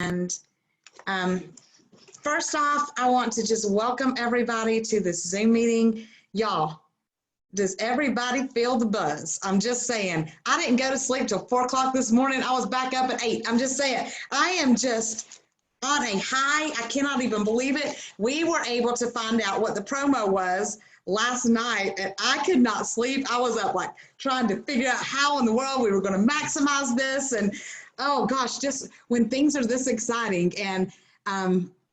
And first off, I want to just welcome everybody to this Zoom meeting. Y'all, does everybody feel the buzz? I'm just saying, I didn't go to sleep till 4 o'clock this morning. I was back up at 8. I'm just saying, I am just on a high. I cannot even believe it. We were able to find out what the promo was last night, and I could not sleep. I was up like trying to figure out how in the world we were going to maximize this. And oh gosh, just when things are this exciting, and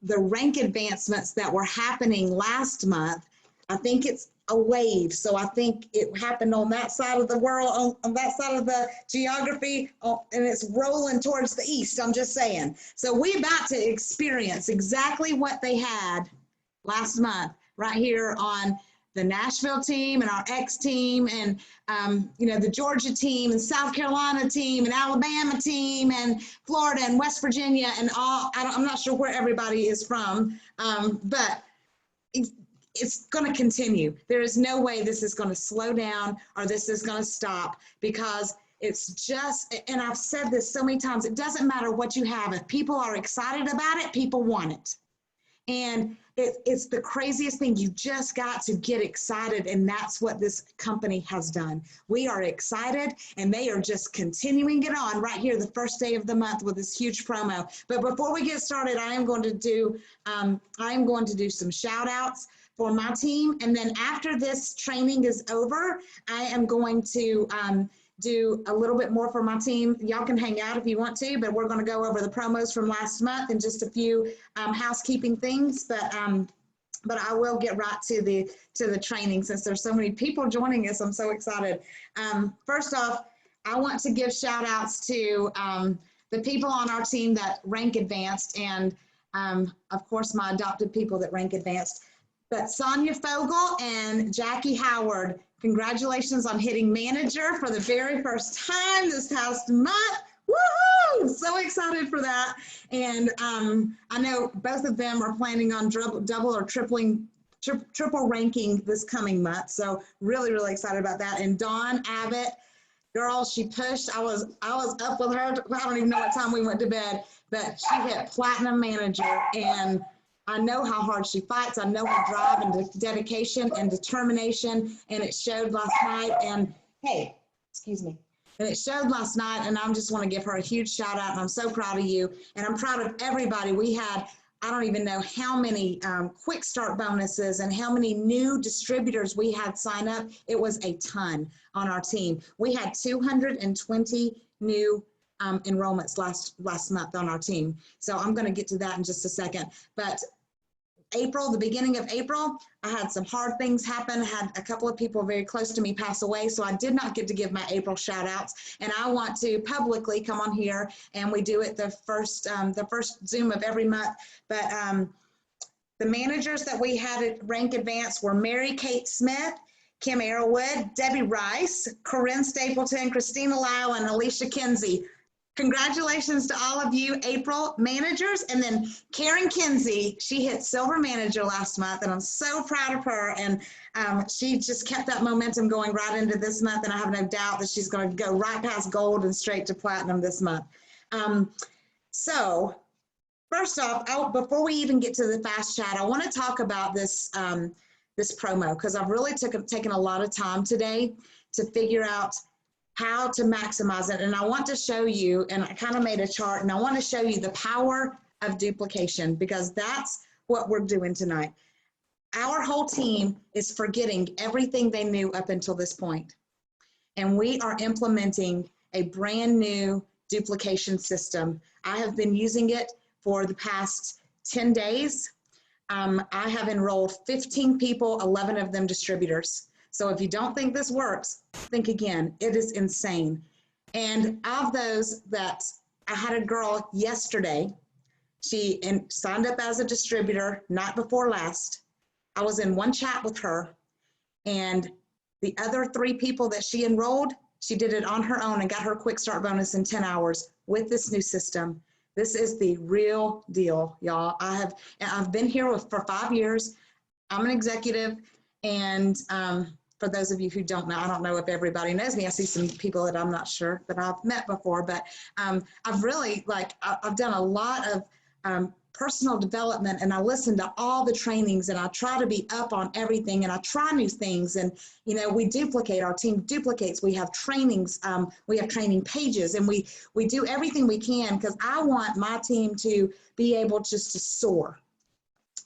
the rank advancements that were happening last month, I think it's a wave. So I think it happened on that side of the world, on that side of the geography, and it's rolling towards the east. I'm just saying. So we're about to experience exactly what they had last month right here on the Nashville team and our X team, and you know, the Georgia team and South Carolina team and Alabama team and Florida and West Virginia and all. I'm not sure where everybody is from, but it's going to continue. There is no way this is going to slow down or this is going to stop, because it's just, and I've said this so many times, it doesn't matter what you have. If people are excited about it, people want it. And it's the craziest thing. You just got to get excited, and that's what this company has done. We are excited, and they are just continuing it on right here the first day of the month with this huge promo. But before we get started, I am going to do some shout outs for my team, and then after this training is over, I am going to do a little bit more for my team. Y'all can hang out if you want to, but we're going to go over the promos from last month and just a few housekeeping things. But I will get right to the training, since there's so many people joining us. I'm so excited. First off, I want to give shout outs to the people on our team that rank advanced, and of course my adopted people that rank advanced. But Sonia Fogel and Jackie Howard, congratulations on hitting manager for the very first time this past month. Woohoo! So excited for that. And I know both of them are planning on double or triple ranking this coming month. So really, really excited about that. And Dawn Abbott, girl, she pushed. I was up with her. I don't even know what time we went to bed, but she hit platinum manager, and I know how hard she fights. I know her drive and dedication and determination, and it showed last night. And hey, excuse me. And it showed last night, and I just want to give her a huge shout out, and I'm so proud of you, and I'm proud of everybody. We had, I don't even know how many quick start bonuses and how many new distributors we had sign up. It was a ton on our team. We had 220 new enrollments last month on our team. So I'm going to get to that in just a second. But April, the beginning of April, I had some hard things happen. I had a couple of people very close to me pass away, so I did not get to give my April shout outs. And I want to publicly come on here, and we do it the first Zoom of every month. But the managers that we had at Rank Advance were Mary Kate Smith, Kim Arrowwood, Debbie Rice, Corinne Stapleton, Christina Lyle, and Alicia Kinsey. Congratulations to all of you April managers. And then Karen Kinsey, she hit silver manager last month, and I'm so proud of her. And she just kept that momentum going right into this month, and I have no doubt that she's going to go right past gold and straight to platinum this month. So first off, before we even get to the fast chat, I want to talk about this this promo, because I've really taken a lot of time today to figure out how to maximize it. And I want to show you, and I kind of made a chart, and I want to show you the power of duplication, because that's what we're doing tonight. Our whole team is forgetting everything they knew up until this point. And we are implementing a brand new duplication system. I have been using it for the past 10 days. I have enrolled 15 people, 11 of them distributors. So if you don't think this works, think again. It is insane. And of those that, I had a girl yesterday, she signed up as a distributor, night before last. I was in one chat with her, and the other 3 people that she enrolled, she did it on her own and got her quick start bonus in 10 hours with this new system. This is the real deal, y'all. I've been here for 5 years. I'm an executive, and for those of you who don't know, I don't know if everybody knows me. I see some people that I'm not sure that I've met before, but I've really, I've done a lot of personal development, and I listen to all the trainings, and I try to be up on everything, and I try new things. And, you know, we duplicate, our team duplicates, we have trainings, we have training pages, and we do everything we can, because I want my team to be able just to soar.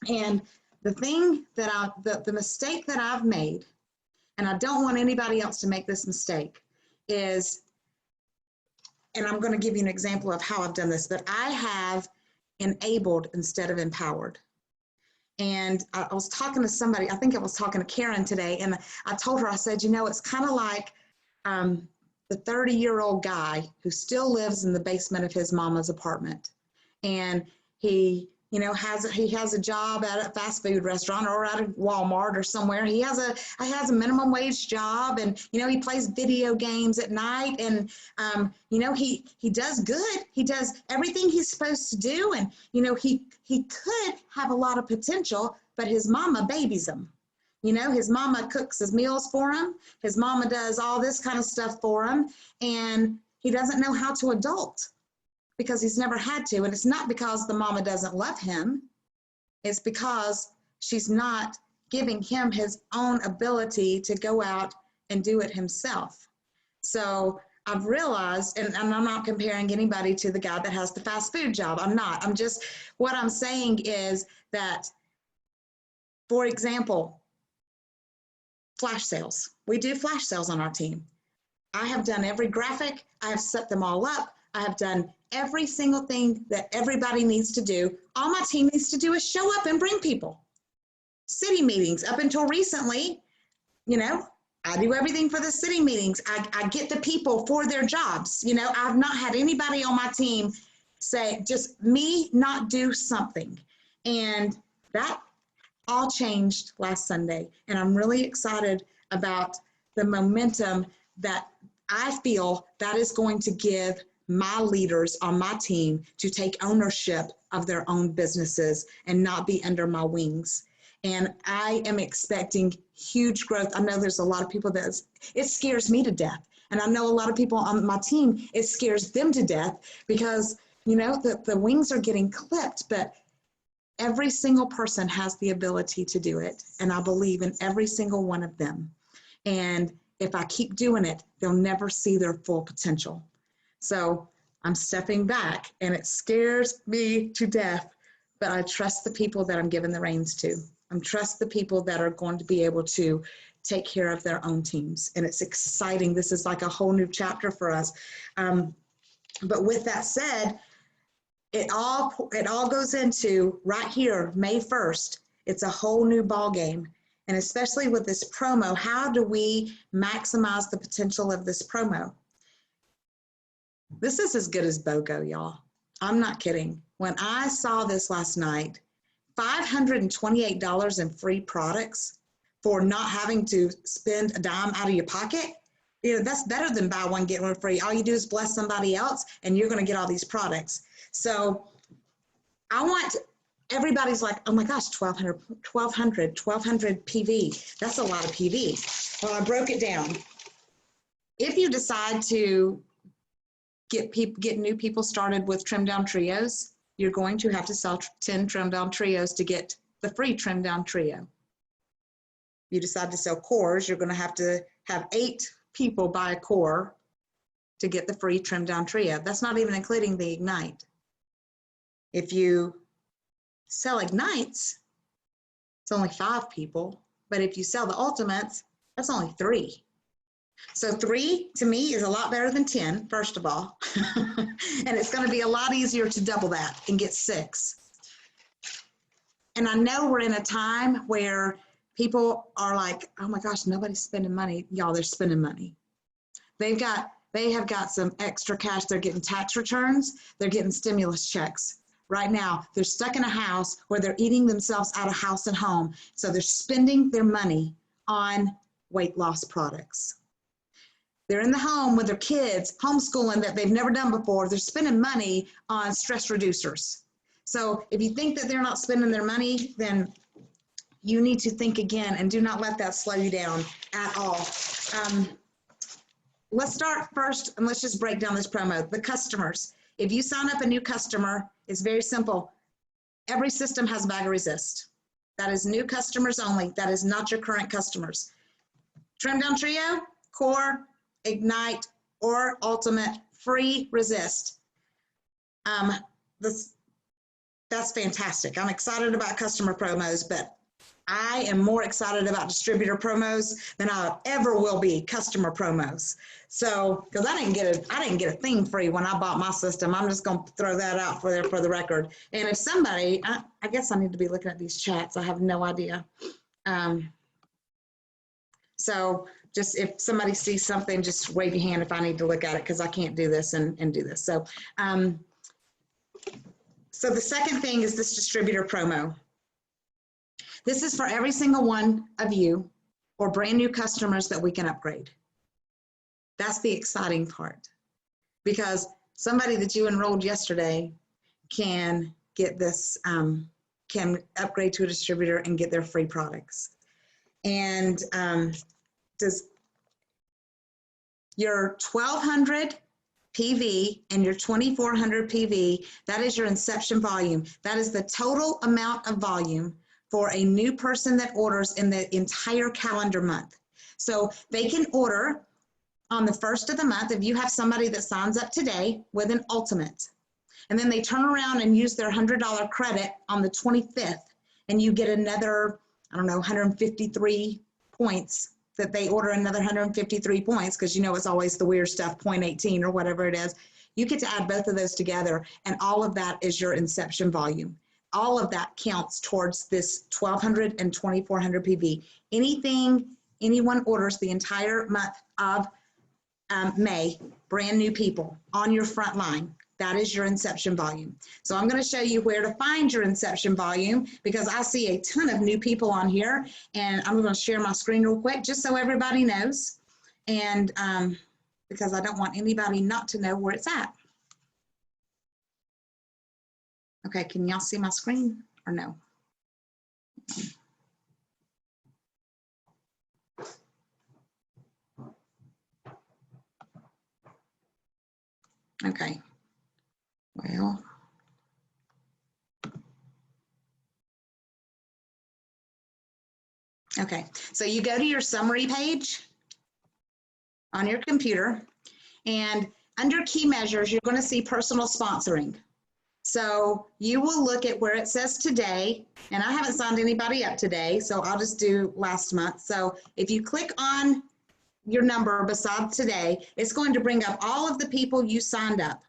And the thing that the mistake that I've made, and I don't want anybody else to make this mistake, is, and I'm going to give you an example of how I've done this, but I have enabled instead of empowered. And I was talking to somebody, I think I was talking to Karen today, and I told her, I said, you know, it's kind of like the 30-year-old guy who still lives in the basement of his mama's apartment. And he, you know, he has a job at a fast food restaurant or at a Walmart or somewhere. He has a minimum wage job, and, you know, he plays video games at night, and, you know, he does good. He does everything he's supposed to do. And, you know, he could have a lot of potential, but his mama babies him. You know, his mama cooks his meals for him. His mama does all this kind of stuff for him, and he doesn't know how to adult, because he's never had to. And it's not because the mama doesn't love him. It's because she's not giving him his own ability to go out and do it himself. So I've realized, and I'm not comparing anybody to the guy that has the fast food job. I'm not. I'm just, what I'm saying is that, for example, flash sales. We do flash sales on our team. I have done every graphic. I have set them all up. I have done every single thing that everybody needs to do. All my team needs to do is show up and bring people. City meetings, up until recently, you know, I do everything for the city meetings. I get the people for their jobs. You know, I've not had anybody on my team say, just me not do something. And that all changed last Sunday. And I'm really excited about the momentum that I feel that is going to give my leaders on my team to take ownership of their own businesses and not be under my wings. And I am expecting huge growth. I know there's a lot of people that it scares me to death. And I know a lot of people on my team, it scares them to death, because, you know, the wings are getting clipped, but every single person has the ability to do it. And I believe in every single one of them. And if I keep doing it, they'll never see their full potential. So I'm stepping back, and it scares me to death, but I trust the people that I'm giving the reins to. I trust the people that are going to be able to take care of their own teams. And it's exciting. This is like a whole new chapter for us. But with that said, it all goes into right here, May 1st. It's a whole new ball game. And especially with this promo, how do we maximize the potential of this promo? This is as good as BOGO, y'all. I'm not kidding. When I saw this last night, $528 in free products for not having to spend a dime out of your pocket, you know, that's better than buy one, get one free. All you do is bless somebody else, and you're going to get all these products. So I want, everybody's like, oh my gosh, 1200 PV. That's a lot of PV. Well, I broke it down. If you decide to get new people started with trim down trios, you're going to have to sell 10 trim down trios to get the free trim down trio. You decide to sell cores, you're going to have 8 people buy a core to get the free trim down trio. That's not even including the Ignite. If you sell Ignites, it's only 5 people, but if you sell the Ultimates, that's only 3. So 3 to me is a lot better than 10, first of all. And it's going to be a lot easier to double that and get 6. And I know we're in a time where people are like, oh my gosh, nobody's spending money. Y'all, they're spending money. They have got some extra cash. They're getting tax returns. They're getting stimulus checks. Right now, they're stuck in a house where they're eating themselves out of house and home. So they're spending their money on weight loss products. They're in the home with their kids, homeschooling that they've never done before. They're spending money on stress reducers. So if you think that they're not spending their money, then you need to think again and do not let that slow you down at all. Let's start first and let's just break down this promo. The customers. If you sign up a new customer, it's very simple. Every system has bag of resist. That is new customers only. That is not your current customers. Trim Down Trio, Core, Ignite, or Ultimate, free resist. That's fantastic. I'm excited about customer promos, but I am more excited about distributor promos than I ever will be customer promos. So, because I didn't get a thing free when I bought my system. I'm just going to throw that out for the record. And if somebody, I guess I need to be looking at these chats. I have no idea. So just if somebody sees something, just wave your hand if I need to look at it, because I can't do this and do this. So, so the second thing is this distributor promo. This is for every single one of you or brand new customers that we can upgrade. That's the exciting part, because somebody that you enrolled yesterday can get this, can upgrade to a distributor and get their free products. And does your 1200 PV and your 2400 PV, that is your inception volume. That is the total amount of volume for a new person that orders in the entire calendar month. So they can order on the first of the month if you have somebody that signs up today with an ultimate, and then they turn around and use their $100 credit on the 25th, and you get another, I don't know, 153 points, that they order another 153 points, because you know it's always the weird stuff, 0.18 or whatever it is. You get to add both of those together, and all of that is your inception volume. All of that counts towards this 1200 and 2400 PV. Anything anyone orders the entire month of May, brand new people on your front line, that is your inception volume. So I'm going to show you where to find your inception volume, because I see a ton of new people on here, and I'm going to share my screen real quick just so everybody knows, and because I don't want anybody not to know where it's at. Okay, can y'all see my screen or no? Okay, well, okay, so you go to your summary page on your computer, and under key measures, you're going to see personal sponsoring. So you will look at where it says today, and I haven't signed anybody up today, so I'll just do last month. So if you click on your number beside today, it's going to bring up all of the people you signed up.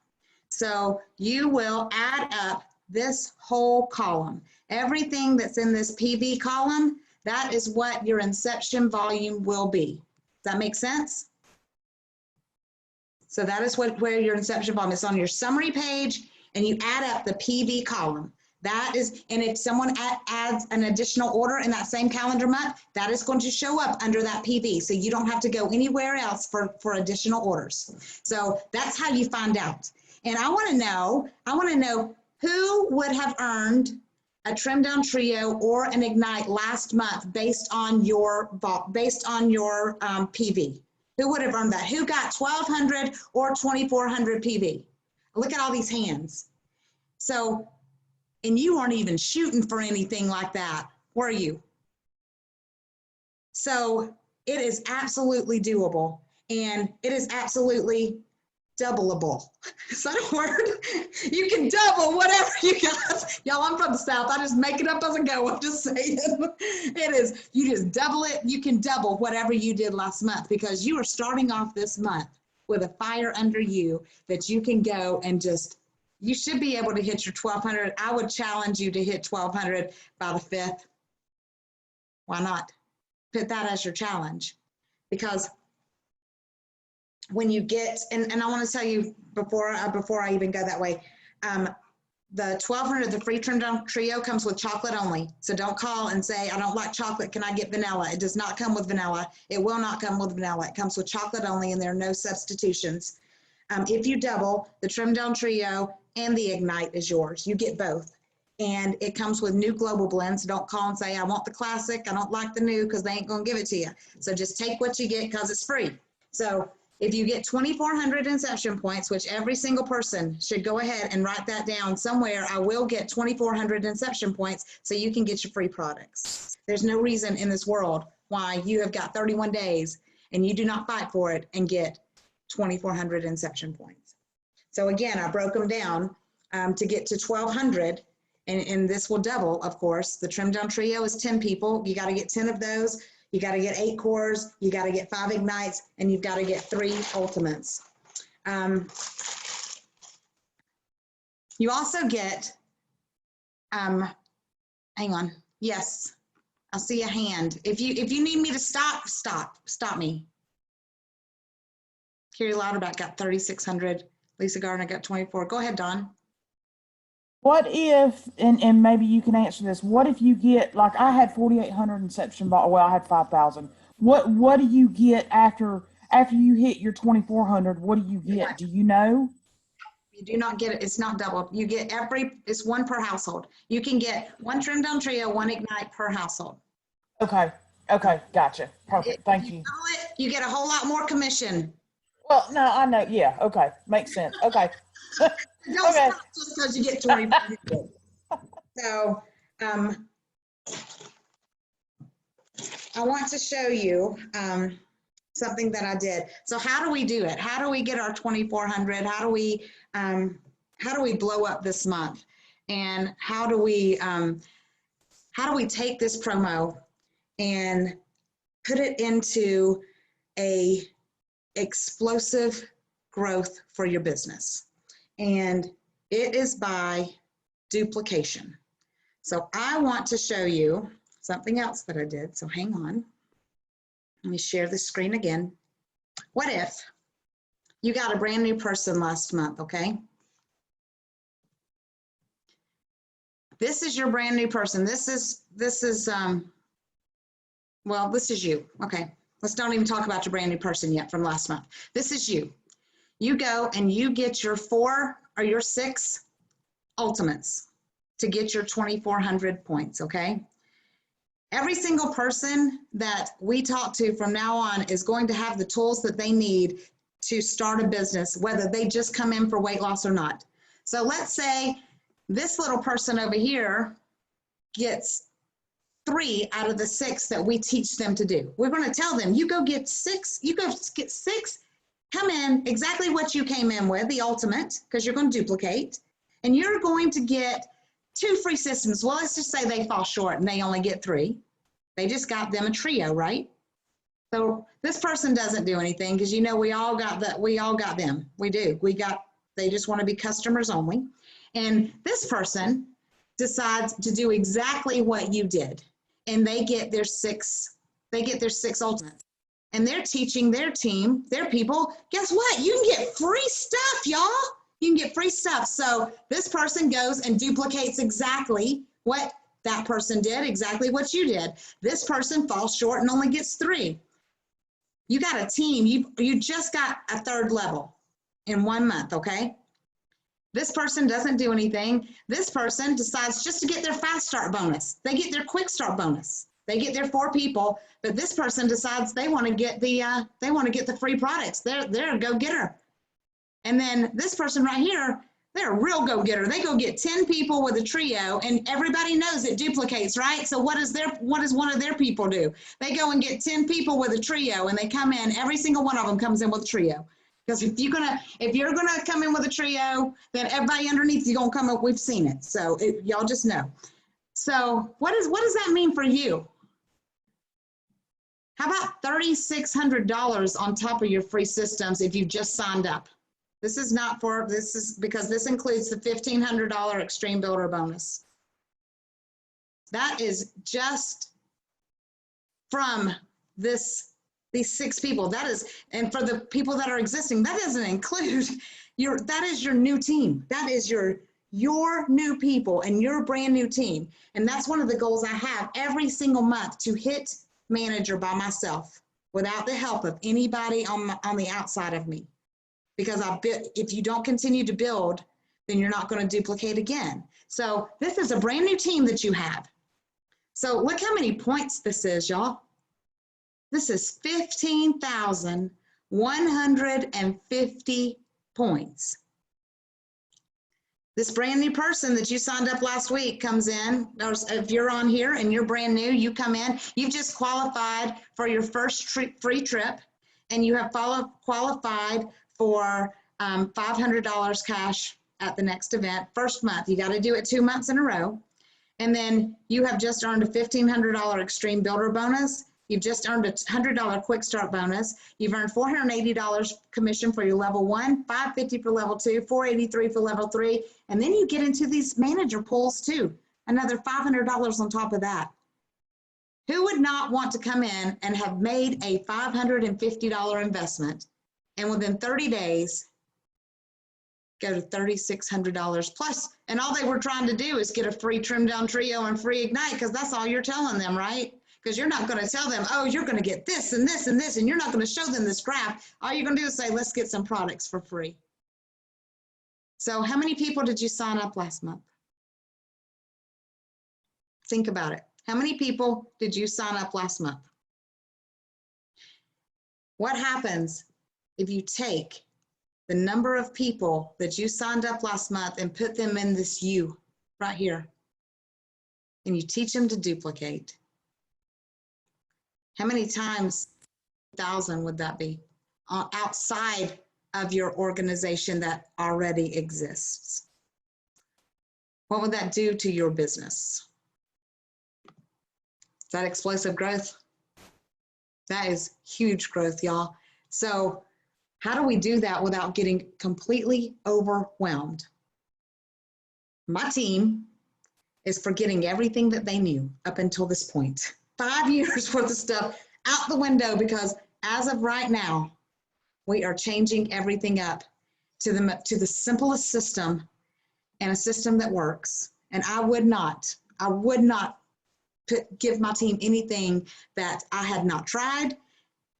So you will add up this whole column. Everything that's in this PV column, that is what your inception volume will be. Does that make sense? So that is where your inception volume is on your summary page, and you add up the PV column. That is, and if someone adds an additional order in that same calendar month, that is going to show up under that PV. So you don't have to go anywhere else for additional orders. So that's how you find out. And I want to know who would have earned a Trim Down Trio or an Ignite last month based on your PV. Who would have earned that? Who got 1200 or 2400 PV? Look at all these hands. So, and you weren't even shooting for anything like that, were you? So it is absolutely doable, and it is absolutely doubleable. Is that a word? You can double whatever you got. Y'all, I'm from the South. I just make it up as I go. I'm just saying. It is, you just double it. You can double whatever you did last month, because you are starting off this month with a fire under you that you can go and just, you should be able to hit your 1200. I would challenge you to hit 1200 by the 5th. Why not? Put that as your challenge, because when you get, and I want to tell you before I even go that way, the 1200, the free Trim Down Trio comes with chocolate only. So don't call and say, I don't like chocolate, can I get vanilla? It does not come with vanilla. It will not come with vanilla. It comes with chocolate only, and there are no substitutions. If you double, the Trim Down Trio and the Ignite is yours. You get both. And it comes with new global blends. Don't call and say, I want the classic, I don't like the new, because they ain't gonna give it to you. So just take what you get because it's free. So if you get 2,400 inception points, which every single person should go ahead and write that down somewhere, I will get 2,400 inception points so you can get your free products. There's no reason in this world why you have got 31 days and you do not fight for it and get 2,400 inception points. So again, I broke them down to get to 1,200, and this will double, of course. The trimmed down trio is 10 people. You got to get 10 of those. You got to get 8 cores. You got to get 5 ignites, and you've got to get 3 ultimates. You also get, hang on. Yes, I see a hand. If you need me to stop me. Carrie Lauterbach got 3,600. Lisa Gardner got 24. Go ahead, Dawn. What if, and maybe you can answer this, what if you get, like I had 4,800 inception, well, I had 5,000. What do you get after you hit your 2,400? What do you get? Do you know? You do not get it. It's not double. You get it's 1 per household. You can get 1 trimmed down trio, 1 ignite per household. Okay. Gotcha. Perfect. Thank you. You get a whole lot more commission. Well, no, I know. Yeah. Okay. Makes sense. Okay. Don't stop just because you get 20. So I want to show you something that I did. So how do we do it? How do we get our 2,400? How do we blow up this month? And how do we take this promo and put it into a explosive growth for your business? And it is by duplication. So I want to show you something else that I did. So hang on. Let me share the screen again. What if you got a brand new person last month, okay? This is your brand new person. This is you. Okay, let's don't even talk about your brand new person yet from last month. This is you. You go and you get your 4 or your 6 ultimates to get your 2,400 points, okay? Every single person that we talk to from now on is going to have the tools that they need to start a business, whether they just come in for weight loss or not. So let's say this little person over here gets 3 out of the 6 that we teach them to do. We're going to tell them, you go get 6, come in exactly what you came in with, the ultimate, because you're going to duplicate, and you're going to get 2 free systems. Well, let's just say they fall short and they only get 3. They just got them a trio, right? So this person doesn't do anything because we all got them. We do. They just want to be customers only. And this person decides to do exactly what you did, and they get their 6 ultimates. And they're teaching their team, their people, guess what? You can get free stuff, y'all. You can get free stuff. So this person goes and duplicates exactly what that person did, exactly what you did. This person falls short and only gets 3. You got a team. You just got a 3rd level in 1 month, okay? This person doesn't do anything. This person decides just to get their fast start bonus. They get their quick start bonus. They get their 4 people, but this person decides they want to get the free products. They're a go-getter. And then this person right here, they're a real go-getter. They go get 10 people with a trio, and everybody knows it duplicates, right? So what does one of their people do? They go and get 10 people with a trio, and they come in. Every single one of them comes in with a trio. Because if you're gonna come in with a trio, then everybody underneath you gonna come up. We've seen it, so y'all just know. So what does that mean for you? How about $3,600 on top of your free systems if you just signed up? This is because this includes the $1,500 Extreme Builder bonus. That is just from these 6 people. And for the people that are existing, that doesn't include that is your new team. That is your new people and your brand new team. And that's one of the goals I have every single month, to hit manager by myself without the help of anybody on the outside of me. Because if you don't continue to build, then you're not going to duplicate again. So this is a brand new team that you have. So look how many points this is, y'all. This is 15,150 points. This brand new person that you signed up last week comes in, or if you're on here and you're brand new, you come in, you've just qualified for your first free trip, and you have qualified for $500 cash at the next event. First month, you got to do it 2 months in a row. And then you have just earned a $1,500 Extreme Builder bonus. You've just earned a $100 Quick Start bonus. You've earned $480 commission for your level 1, $550 for level 2, $483 for level 3. And then you get into these manager pools too, another $500 on top of that. Who would not want to come in and have made a $550 investment and within 30 days go to $3,600 plus, and all they were trying to do is get a free trim down trio and free Ignite, because that's all you're telling them, right? Because you're not going to tell them, oh, you're going to get this and this and this, and you're not going to show them this graph. All you're going to do is say, let's get some products for free. So how many people did you sign up last month? Think about it. How many people did you sign up last month? What happens if you take the number of people that you signed up last month and put them in this U right here, and you teach them to duplicate? How many times 1,000 would that be outside of your organization that already exists? What would that do to your business? Is that explosive growth? That is huge growth, y'all. So how do we do that without getting completely overwhelmed? My team is forgetting everything that they knew up until this point. 5 years worth of stuff out the window, because as of right now, we are changing everything up to the simplest system, and a system that works. And I would not give my team anything that I had not tried,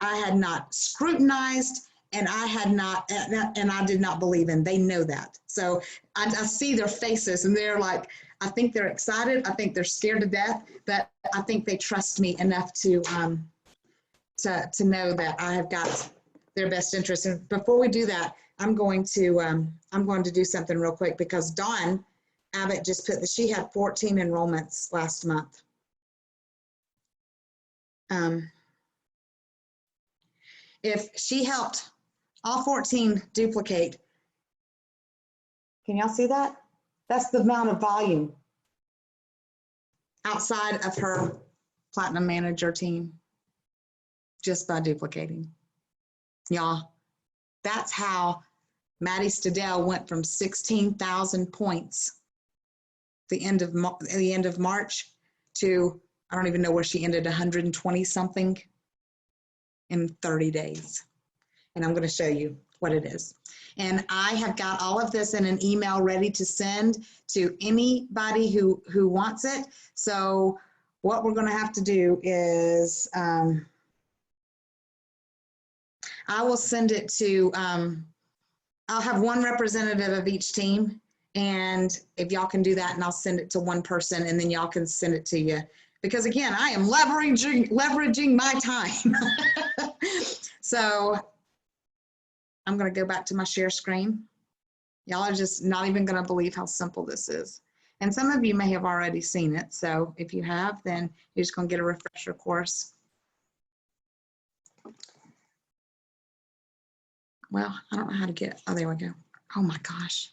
I had not scrutinized, and I did not believe in. They know that. So I see their faces, and they're like, I think they're excited. I think they're scared to death, but I think they trust me enough to know that I have got their best interest. And before we do that, I'm going to do something real quick, because Dawn Abbott just put that she had 14 enrollments last month. If she helped all 14 duplicate, can y'all see that? That's the amount of volume outside of her Platinum Manager team, just by duplicating. Y'all, that's how Maddie Stadell went from 16,000 points the end of March to, I don't even know where she ended, 120 something in 30 days. And I'm going to show you what it is. And I have got all of this in an email ready to send to anybody who wants it. So what we're going to have to do is I will send it to, I'll have one representative of each team. And if y'all can do that, and I'll send it to one person, and then y'all can send it to you. Because again, I am leveraging my time. So I'm going to go back to my share screen. Y'all are just not even going to believe how simple this is. And some of you may have already seen it. So if you have, then you're just going to get a refresher course. Well, I don't know how to get, oh, there we go. Oh my gosh.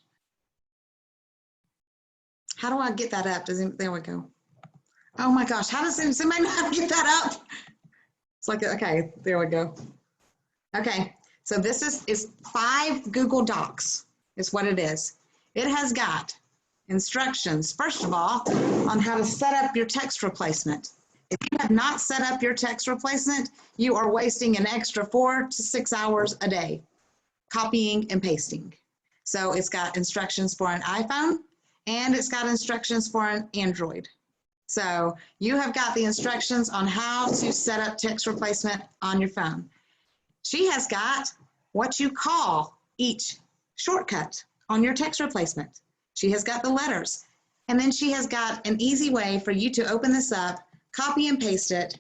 How do I get that up? There we go. Oh my gosh, how does somebody know how to get that up? It's like, okay, there we go. Okay, so this is 5 Google Docs is what it is. It has got instructions, first of all, on how to set up your text replacement. If you have not set up your text replacement, you are wasting an extra 4 to 6 hours a day copying and pasting. So it's got instructions for an iPhone, and it's got instructions for an Android. So you have got the instructions on how to set up text replacement on your phone. She has got what you call each shortcut on your text replacement. She has got the letters. And then she has got an easy way for you to open this up, copy and paste it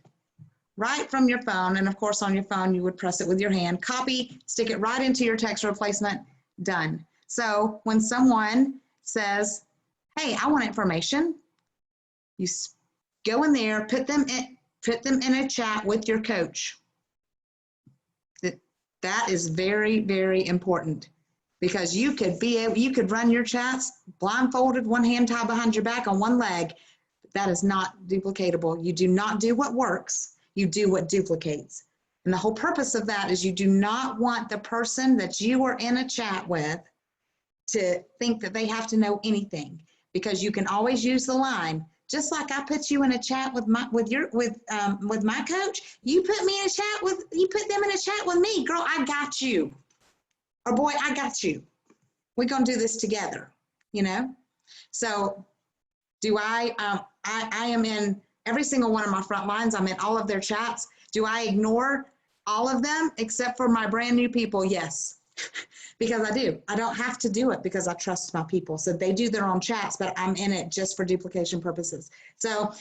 right from your phone. And of course, on your phone, you would press it with your hand, copy, stick it right into your text replacement, done. So when someone says, hey, I want information, you go in there, put them in a chat with your coach. That is very, very important, because you could run your chats blindfolded, one hand tied behind your back on one leg. That is not duplicatable. You do not do what works, you do what duplicates. And the whole purpose of that is you do not want the person that you are in a chat with to think that they have to know anything, because you can always use the line, just like I put you in a chat with my coach. You put them in a chat with me, girl. I got you, or boy, I got you. We're gonna do this together, you know. So, do I am in every single one of my front lines. I'm in all of their chats. Do I ignore all of them except for my brand new people? Yes. Because I do. I don't have to do it because I trust my people. So they do their own chats, but I'm in it just for duplication purposes. So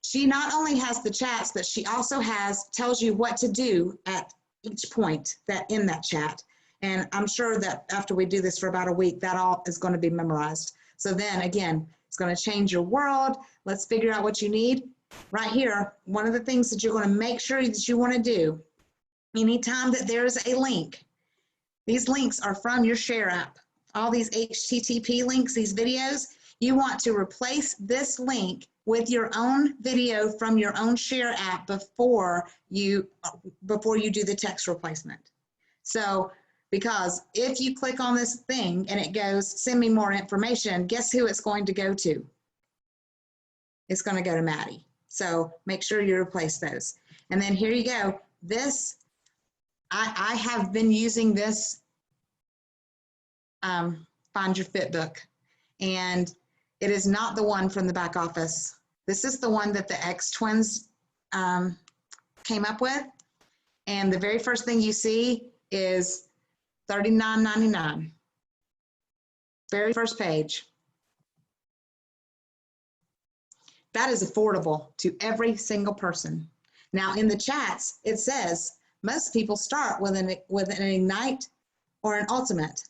she not only has the chats, but she also tells you what to do at each point in that chat. And I'm sure that after we do this for about a week, that all is going to be memorized. So then again, it's going to change your world. Let's figure out what you need. Right here, one of the things that you're going to make sure that you want to do, anytime that there's a link, these links are from your Share app. All these HTTP links, these videos, you want to replace this link with your own video from your own Share app before you do the text replacement. So, because if you click on this thing and it goes, send me more information, guess who it's going to go to? It's going to go to Maddie. So make sure you replace those. And then here you go. This, I have been using this Find Your Fit book, and it is not the one from the back office. This is the one that the X-Twins came up with. And the very first thing you see is $39.99. Very first page. That is affordable to every single person. Now in the chats, it says, most people start with an Ignite or an Ultimate.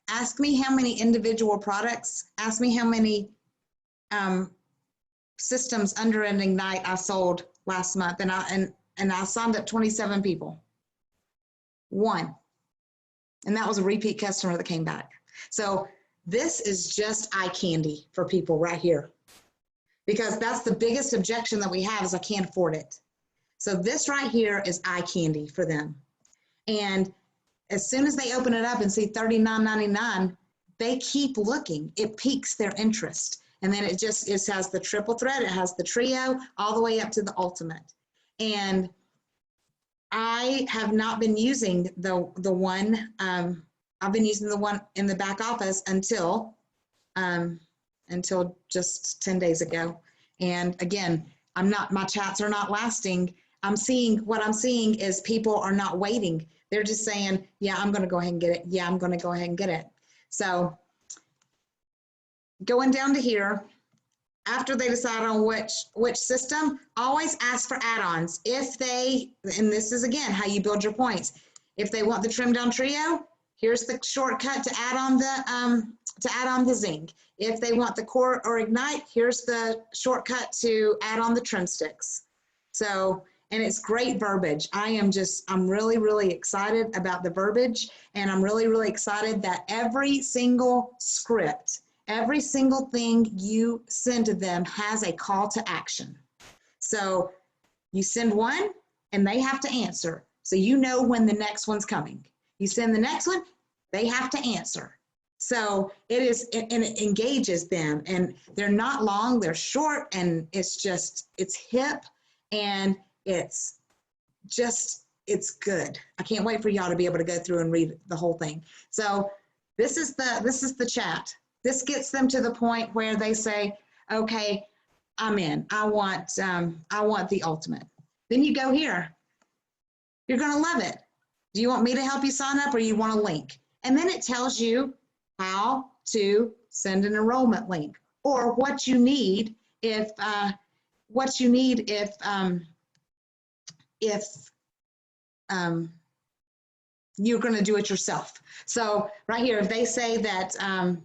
Ask me how many individual products, ask me how many systems under an Ignite I sold last month, and I signed up 27 people. One. And that was a repeat customer that came back. So this is just eye candy for people right here, because that's the biggest objection that we have is I can't afford it. So this right here is eye candy for them. And as soon as they open it up and see $39.99, they keep looking. It piques their interest. And then it has the triple thread, it has the trio, all the way up to the ultimate. And I have not been using the one, I've been using the one in the back office until just 10 days ago. And again, my chats are not lasting. What I'm seeing is people are not waiting. They're just saying, yeah, I'm going to go ahead and get it. Yeah, I'm going to go ahead and get it. So going down to here, after they decide on which system, always ask for add-ons. And this is again how you build your points. If they want the trim down trio, here's the shortcut to add on the zinc. If they want the core or ignite, here's the shortcut to add on the trim sticks. So, and it's great verbiage. I'm really, really excited about the verbiage, and I'm really, really excited that every single script, every single thing you send to them has a call to action. So you send one and they have to answer. So you know when the next one's coming. You send the next one, they have to answer. So it engages them, and they're not long, they're short, and it's hip, and it's good. I can't wait for y'all to be able to go through and read the whole thing. So this is the chat. This gets them to the point where they say, okay, I'm in. I want the ultimate. Then you go here. You're going to love it. Do you want me to help you sign up, or you want a link? And then it tells you how to send an enrollment link. or what you need if you're going to do it yourself. So right here, if they say that I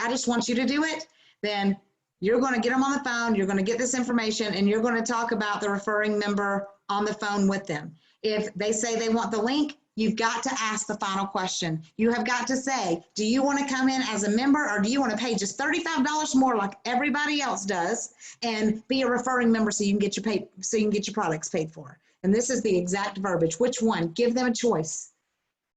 just want you to do it, then you're going to get them on the phone, you're going to get this information, and you're going to talk about the referring member on the phone with them. If they say they want the link, you've got to ask the final question. You have got to say, do you want to come in as a member, or do you want to pay just $35 more like everybody else does and be a referring member so you can get your products paid for? And this is the exact verbiage. Which one? Give them a choice.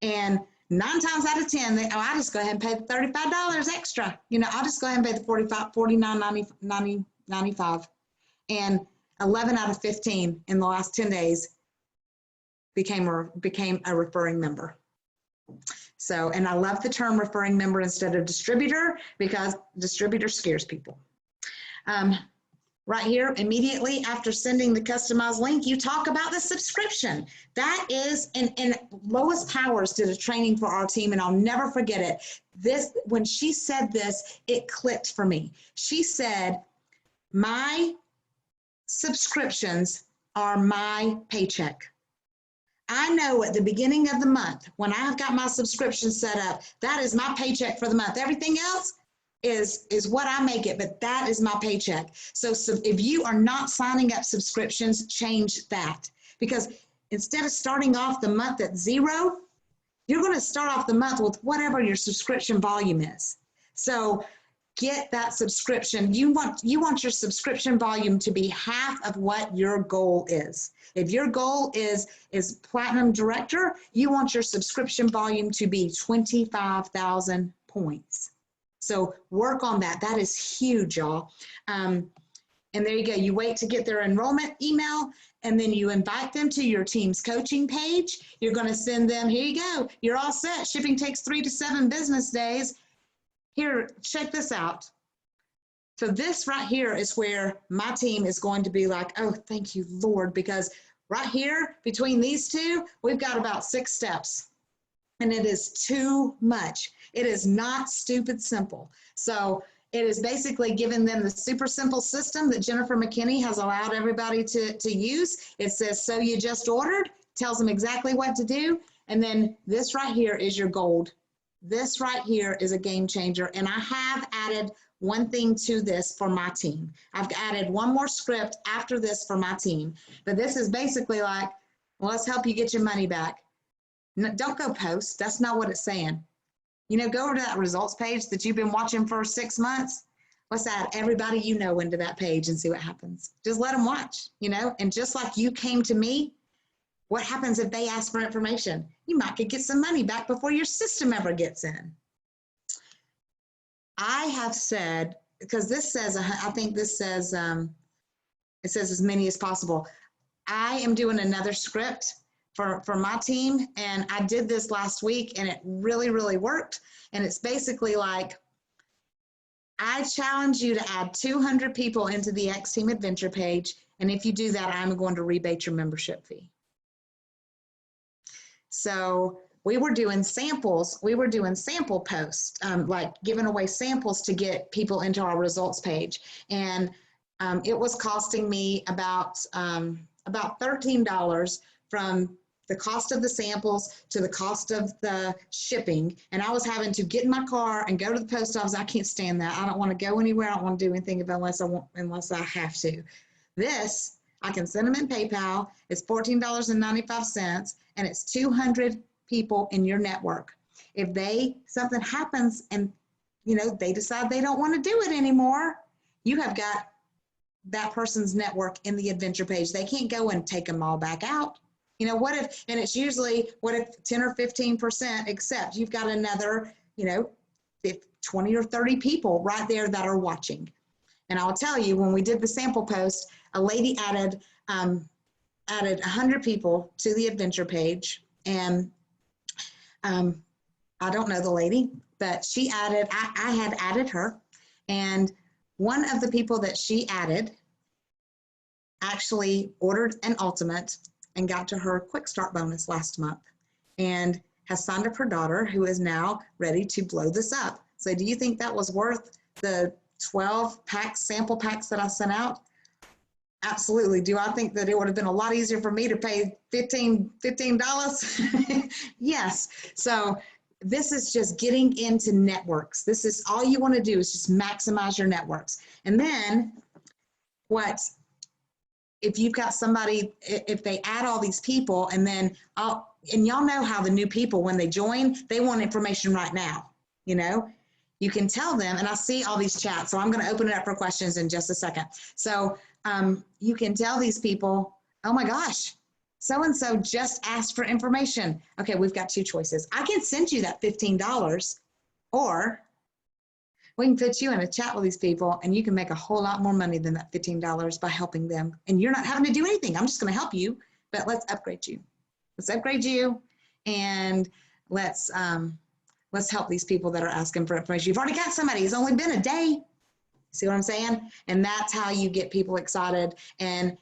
And 9 times out of 10, I just go ahead and pay the $35 extra. I'll just go ahead and pay the $49.95. And 11 out of 15 in the last 10 days became a referring member. So, and I love the term referring member instead of distributor, because distributor scares people. Right here, immediately after sending the customized link, you talk about the subscription. That is, and Lois Powers did a training for our team, and I'll never forget it. When she said this, it clicked for me. She said, my subscriptions are my paycheck. I know at the beginning of the month, when I've got my subscription set up, that is my paycheck for the month. Everything else is what I make it, but that is my paycheck. So if you are not signing up subscriptions, change that. Because instead of starting off the month at 0, you're going to start off the month with whatever your subscription volume is. So get that subscription. You want your subscription volume to be half of what your goal is. If your goal is Platinum Director, you want your subscription volume to be 25,000 points. So work on that. That is huge, y'all. And there you go. You wait to get their enrollment email, and then you invite them to your team's coaching page. You're going to send them, here you go. You're all set. Shipping takes 3 to 7 business days. Here, check this out. So this right here is where my team is going to be like, oh, thank you, Lord, because right here between these two, we've got about 6 steps. And it is too much. It is not stupid simple. So it is basically giving them the super simple system that Jennifer McKinney has allowed everybody to use. It says, so you just ordered, tells them exactly what to do. And then this right here is your gold. This right here is a game changer. And I have added one thing to this for my team. I've added one more script after this for my team. But this is basically like, well, let's help you get your money back. No, don't go post. That's not what it's saying. Go over to that results page that you've been watching for 6 months. Let's add everybody you know into that page and see what happens. Just let them watch, and just like you came to me, what happens if they ask for information? You might could get some money back before your system ever gets in. I have said, because this says, I think this says, it says as many as possible. I am doing another script for my team, and I did this last week, and it really, really worked. And it's basically like, I challenge you to add 200 people into the X Team Adventure page, and if you do that, I'm going to rebate your membership fee. So we were doing samples. We were doing sample posts, like giving away samples to get people into our results page. And it was costing me about $13 from the cost of the samples to the cost of the shipping. And I was having to get in my car and go to the post office. I can't stand that. I don't want to go anywhere. I don't want to do anything unless I have to. This, I can send them in PayPal. It's $14.95, and it's 200 people in your network. If something happens and they decide they don't want to do it anymore, you have got that person's network in the adventure page. They can't go and take them all back out. What if, and it's usually, what if 10 or 15% accept? You've got another, 20 or 30 people right there that are watching. And I'll tell you, when we did the sample post, a lady added 100 people to the adventure page. And I don't know the lady, but she added, I had added her. And one of the people that she added actually ordered an ultimate and got to her quick start bonus last month, and has signed up her daughter, who is now ready to blow this up. So do you think that was worth the 12 packs, sample packs that I sent out? Absolutely. Do I think that it would have been a lot easier for me to pay $15? Yes. So this is just getting into networks. This is all you want to do is just maximize your networks. And then if you've got somebody, if they add all these people and then and y'all know how the new people, when they join, they want information right now, you know? You can tell them, and I see all these chats, so I'm going to open it up for questions in just a second. So you can tell these people, oh my gosh, so-and-so just asked for information. Okay, we've got two choices. I can send you that $15, or we can put you in a chat with these people and you can make a whole lot more money than that $15 by helping them. And you're not having to do anything. I'm just going to help you, but let's upgrade you. Let's upgrade you, and let's help these people that are asking for information. You've already got somebody. It's only been a day. See what I'm saying? And that's how you get people excited. And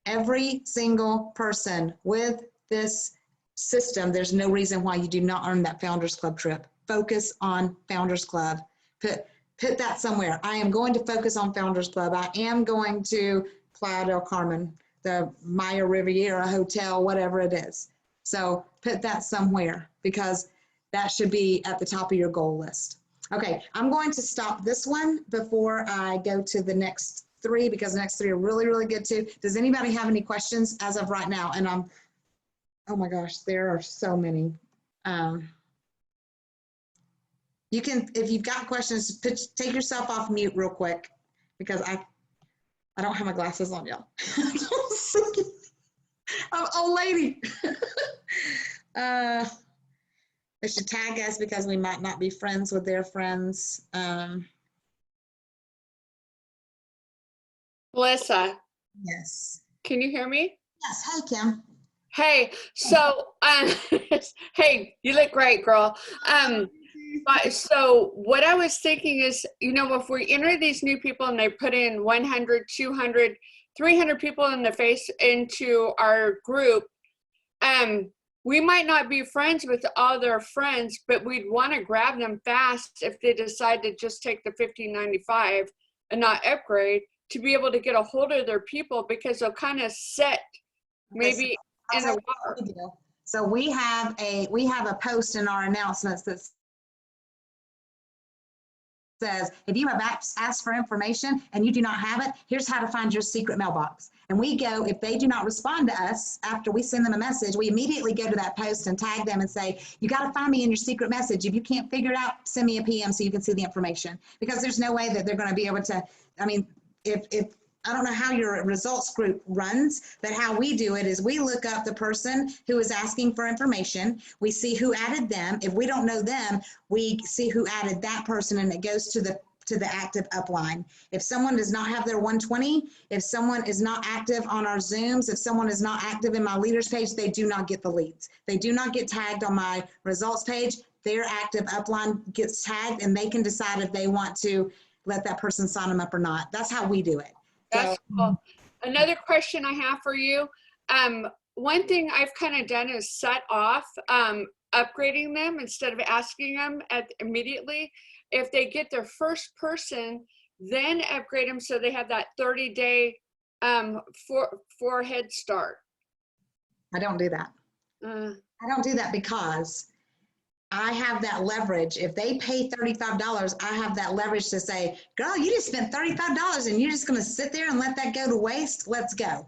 every single person with this system, there's no reason why you do not earn that Founders Club trip. Focus on Founders Club. Put that somewhere. I am going to focus on Founders Club. I am going to Playa del Carmen, the Maya Riviera Hotel, whatever it is. So put that somewhere, because that should be at the top of your goal list. Okay, I'm going to stop this one before I go to the next three, because the next three are really, really good too. Does anybody have any questions as of right now? And oh my gosh, there are so many. You can, if you've got questions, take yourself off mute real quick, because I don't have my glasses on, y'all. I'm an old lady. They should tag us because we might not be friends with their friends. Melissa, Yes. can you hear me? Yes. Hey, Kim. Hey, so, hey, you look great, girl. So what I was thinking is, you know, if we enter these new people and they put in 100, 200, 300 people into our group, we might not be friends with all their friends, but we'd want to grab them fast if they decide to just take the $15.95 and not upgrade, to be able to get a hold of their people, because they'll kind of set maybe in a water. So we have a post in our announcements that says, if you have asked for information and you do not have it, here's how to find your secret mailbox. And we go, if they do not respond to us after we send them a message, we immediately go to that post and tag them and say, you got to find me in your secret message. If you can't figure it out, send me a PM so you can see the information, because there's no way that they're going to be able to. I mean, if I don't know how your results group runs, but how we do it is we look up the person who is asking for information. We see who added them. If we don't know them, we see who added that person, and it goes to the active upline. If someone does not have their 120, if someone is not active on our Zooms, if someone is not active in my leaders page, they do not get the leads. They do not get tagged on my results page. Their active upline gets tagged, and they can decide if they want to let that person sign them up or not. That's how we do it. That's cool. Another question I have for you. One thing I've kind of done is set off upgrading them instead of asking them immediately. If they get their first person, then upgrade them so they have that 30-day for head start. I don't do that. I don't do that because I have that leverage. If they pay $35, I have that leverage to say, girl, you just spent $35 and you're just going to sit there and let that go to waste. Let's go.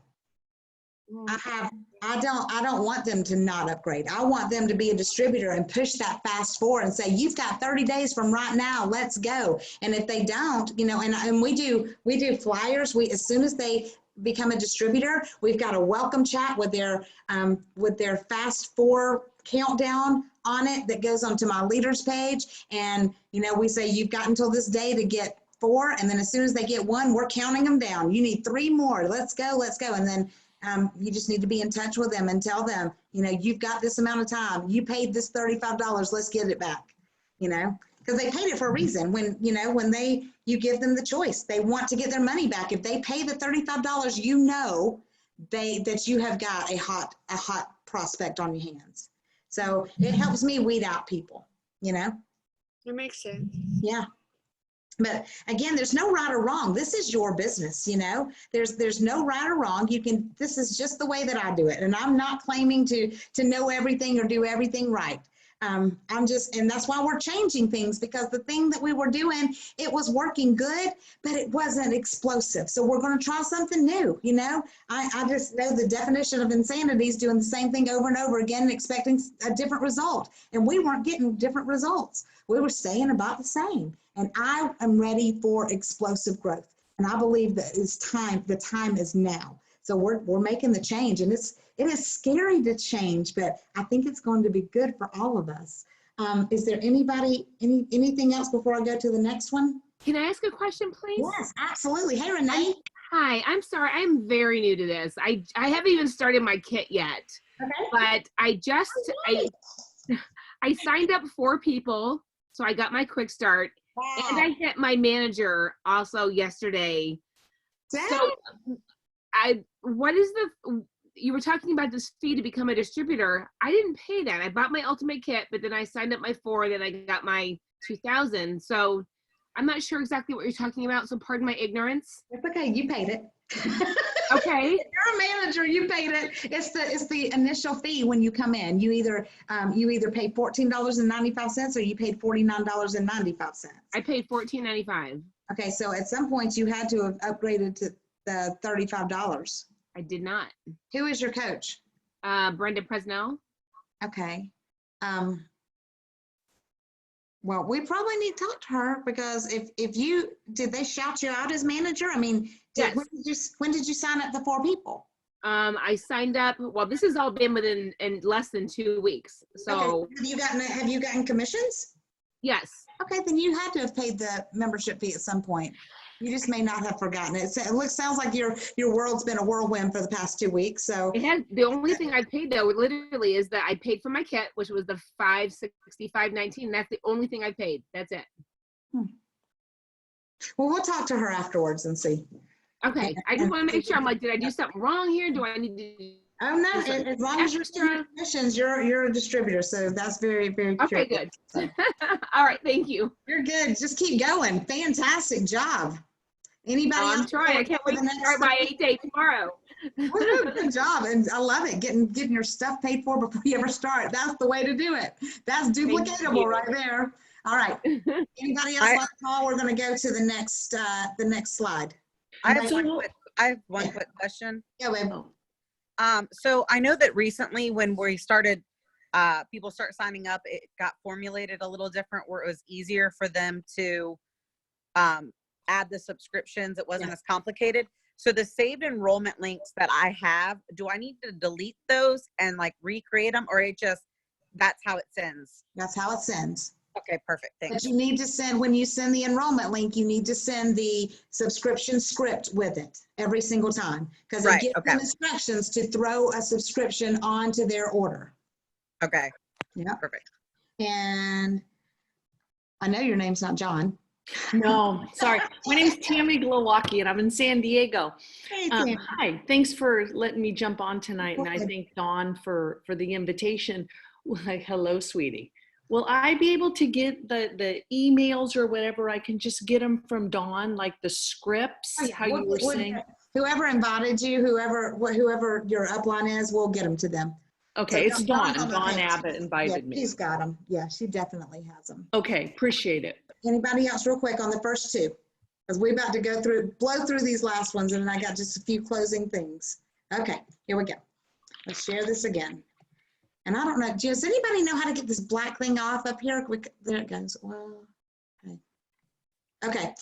I don't want them to not upgrade. I want them to be a distributor and push that fast forward and say, you've got 30 days from right now, let's go. And if they don't, you know, and we do flyers. As soon as they become a distributor, we've got a welcome chat with their fast 4 countdown on it that goes onto my leaders page. And, you know, we say, you've got until this day to get 4. And then as soon as they get 1, we're counting them down. You need 3 more. Let's go. Let's go. And then you just need to be in touch with them and tell them, you know, you've got this amount of time. You paid this $35. Let's get it back, you know, because they paid it for a reason. When, you know, when you give them the choice, they want to get their money back. If they pay the $35, you know, that you have got a hot prospect on your hands. So it helps me weed out people, you know? It makes sense. Yeah. But again, there's no right or wrong. This is your business, you know. There's no right or wrong. This is just the way that I do it. And I'm not claiming to know everything or do everything right. And that's why we're changing things, because the thing that we were doing, it was working good, but it wasn't explosive. So we're going to try something new, you know. I just know the definition of insanity is doing the same thing over and over again and expecting a different result. And we weren't getting different results. We were staying about the same. And I am ready for explosive growth. And I believe that it's time. The time is now. So we're making the change, and it is scary to change, but I think it's going to be good for all of us. Is there anything else before I go to the next one? Can I ask a question, please? Yes, absolutely. Hey, Renee. Hi, I'm sorry. I'm very new to this. I haven't even started my kit yet, Okay. but I signed up 4 people, so I got my quick start, and I hit my manager also yesterday. So you were talking about this fee to become a distributor. I didn't pay that. I bought my ultimate kit, but then I signed up my 4, then I got my 2,000. So I'm not sure exactly what you're talking about. So pardon my ignorance. It's okay. You paid it. Okay. If you're a manager, you paid it. It's the initial fee when you come in. You either pay $14.95 or you paid $49.95. I paid $14.95. Okay, so at some point you had to have upgraded to the $35. I did not. Who is your coach? Brenda Presnell. Okay. Well, we probably need to talk to her, because did they shout you out as manager? I mean, Yes. When did you sign up the 4 people? I signed up. Well, this has all been within less than 2 weeks. So okay. Have you gotten commissions? yes. Okay, then you had to have paid the membership fee at some point. You just may not have forgotten it. Sounds like your world's been a whirlwind for the past 2 weeks. So The only thing I paid though, literally, is that I paid for my kit, which was the $565.19. That's the only thing I paid. That's it. Well, we'll talk to her afterwards and see. Okay. I just want to make sure. I'm like, did I do something wrong here? Do I need to? Oh no! As long as you're still commissions, you're a distributor. So that's very, very true. Okay, good. All right, thank you. You're good. Just keep going. Fantastic job. Anybody else? I'm trying. I can't wait to start my 8-day tomorrow. Woo, good job, and I love it. Getting your stuff paid for before you ever start. That's the way to do it. That's duplicatable right there. All right. Anybody else like to call? We're going to go to the next slide. I have one quick question. Yeah, babe. So I know that recently when we started, people start signing up, it got formulated a little different where it was easier for them to add the subscriptions. It wasn't as complicated. So the saved enrollment links that I have, do I need to delete those and like recreate them, or that's how it sends? That's how it sends. Okay, perfect. Thanks. But you need to send, when you send the enrollment link, you need to send the subscription script with it every single time, because it gives them instructions to throw a subscription onto their order. Okay. Yeah. Perfect. And I know your name's not John. No, sorry. My name's Tammy Glowacki, and I'm in San Diego. Hey, Tammy. Hi, thanks for letting me jump on tonight, and I thank Dawn for the invitation. Like, hello, sweetie. Will I be able to get the emails or whatever? I can just get them from Dawn, like the scripts, how you were saying? Whoever invited you, whoever your upline is, we'll get them to them. Okay, so it's Dawn. Dawn Abbott invited me. She's got them. Yeah, she definitely has them. Okay, appreciate it. Anybody else real quick on the first 2? Because we're about to blow through these last ones, and then I got just a few closing things. Okay, here we go. Let's share this again. And I don't know, does anybody know how to get this black thing off up here? There it goes. Well, okay.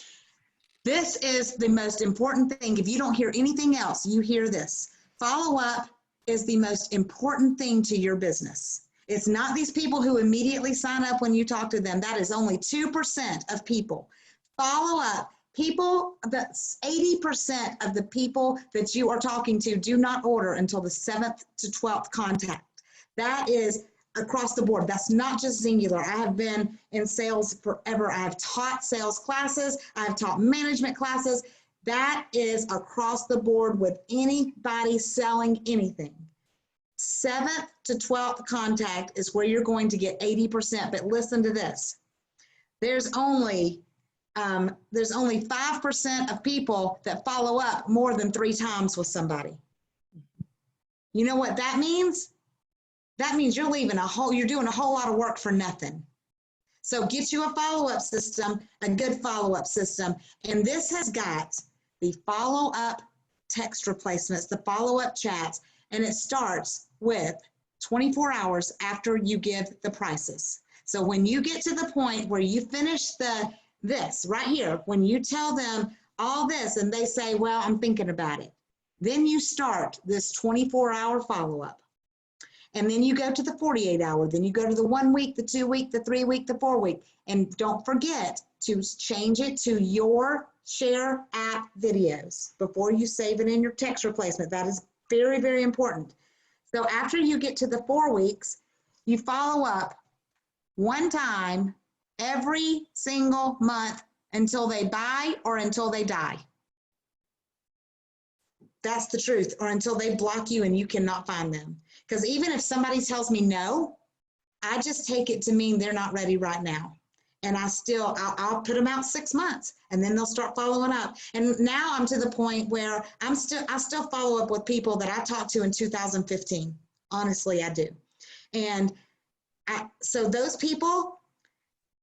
This is the most important thing. If you don't hear anything else, you hear this. Follow-up is the most important thing to your business. It's not these people who immediately sign up when you talk to them. That is only 2% of people. Follow-up. People, that's 80% of the people that you are talking to do not order until the 7th to 12th contact. That is across the board. That's not just singular. I have been in sales forever. I have taught sales classes. I have taught management classes. That is across the board with anybody selling anything. 7th to 12th contact is where you're going to get 80%. But listen to this. There's only there's only 5% of people that follow up more than 3 times with somebody. You know what that means? That means you're doing a whole lot of work for nothing. So get you a follow-up system, a good follow-up system. And this has got the follow-up text replacements, the follow-up chats, and it starts with 24 hours after you give the prices. So when you get to the point where you finish this right here, when you tell them all this and they say, well, I'm thinking about it, then you start this 24-hour follow-up. And then you go to the 48-hour, then you go to the 1 week, the 2 week, the 3 week, the 4 week. And don't forget to change it to your share app videos before you save it in your text replacement. That is very, very important. So after you get to the 4 weeks, you follow up 1 time every single month until they buy or until they die. That's the truth, or until they block you and you cannot find them. Because even if somebody tells me no, I just take it to mean they're not ready right now. And I'll put them out 6 months and then they'll start following up. And now I'm to the point where I still follow up with people that I talked to in 2015. Honestly, I do. And so those people,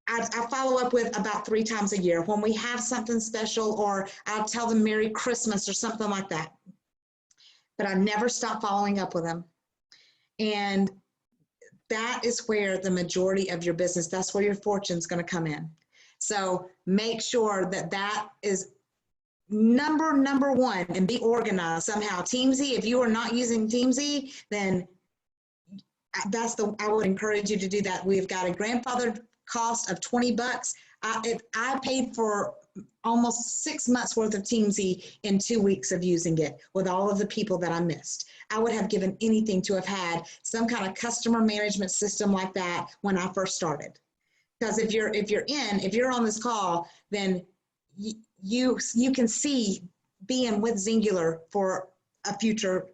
I follow up with about 3 times a year when we have something special, or I'll tell them Merry Christmas or something like that. But I never stop following up with them. And that is where the majority of your business, that's where your fortune's going to come in. So make sure that that is number one, and be organized somehow. Teamsy, if you are not using Teamsy, then I would encourage you to do that. We've got a grandfathered cost of $20. I paid for almost 6 months worth of Teamsy in 2 weeks of using it with all of the people that I missed. I would have given anything to have had some kind of customer management system like that when I first started. Because if you're on this call, then you can see being with Zingular for a future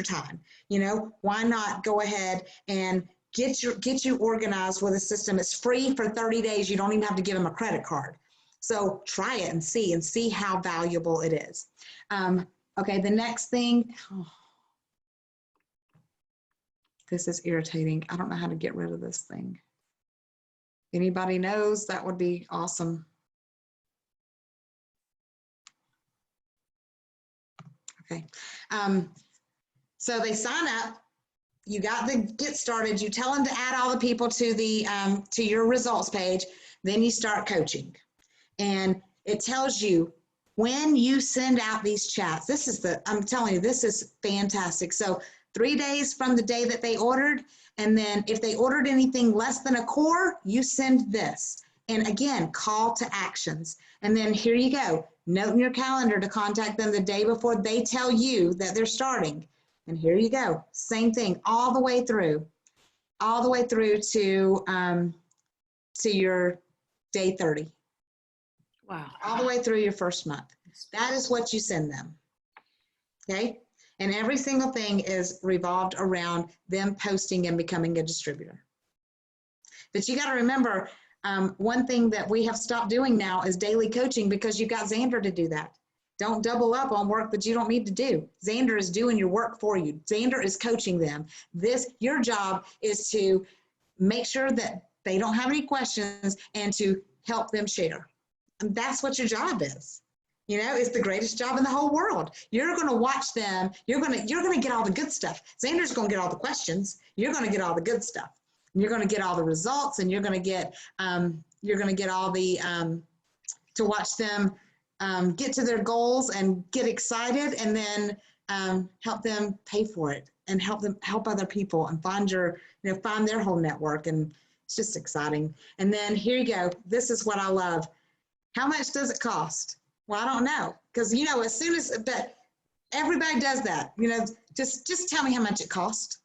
time. You know, why not go ahead and get you organized with a system? It's free for 30 days. You don't even have to give them a credit card. So try it and see how valuable it is. Okay, the next thing, this is irritating. I don't know how to get rid of this thing. Anybody knows? That would be awesome. Okay, so they sign up. You got the get started. You tell them to add all the people to the to your results page. Then you start coaching, and it tells you when you send out these chats. I'm telling you, this is fantastic. So 3 days from the day that they ordered, and then if they ordered anything less than a core, you send this. And again, call to actions. And then here you go. Note in your calendar to contact them the day before they tell you that they're starting. And here you go. Same thing all the way through to your day 30. Wow. All the way through your first month. That is what you send them. Okay? And every single thing is revolved around them posting and becoming a distributor. But you got to remember, one thing that we have stopped doing now is daily coaching, because you've got Xander to do that. Don't double up on work that you don't need to do. Xander is doing your work for you. Xander is coaching them. Your job is to make sure that they don't have any questions and to help them share. And that's what your job is. You know, it's the greatest job in the whole world. You're going to watch them. You're going to get all the good stuff. Xander's going to get all the questions. You're going to get all the good stuff. And you're going to get all the results, and you're going to get all the to watch them get to their goals and get excited, and then help them pay for it and help other people and find their whole network. And it's just exciting. And then here you go. This is what I love. How much does it cost? Well, I don't know, because but everybody does that. You know, just tell me how much it costs.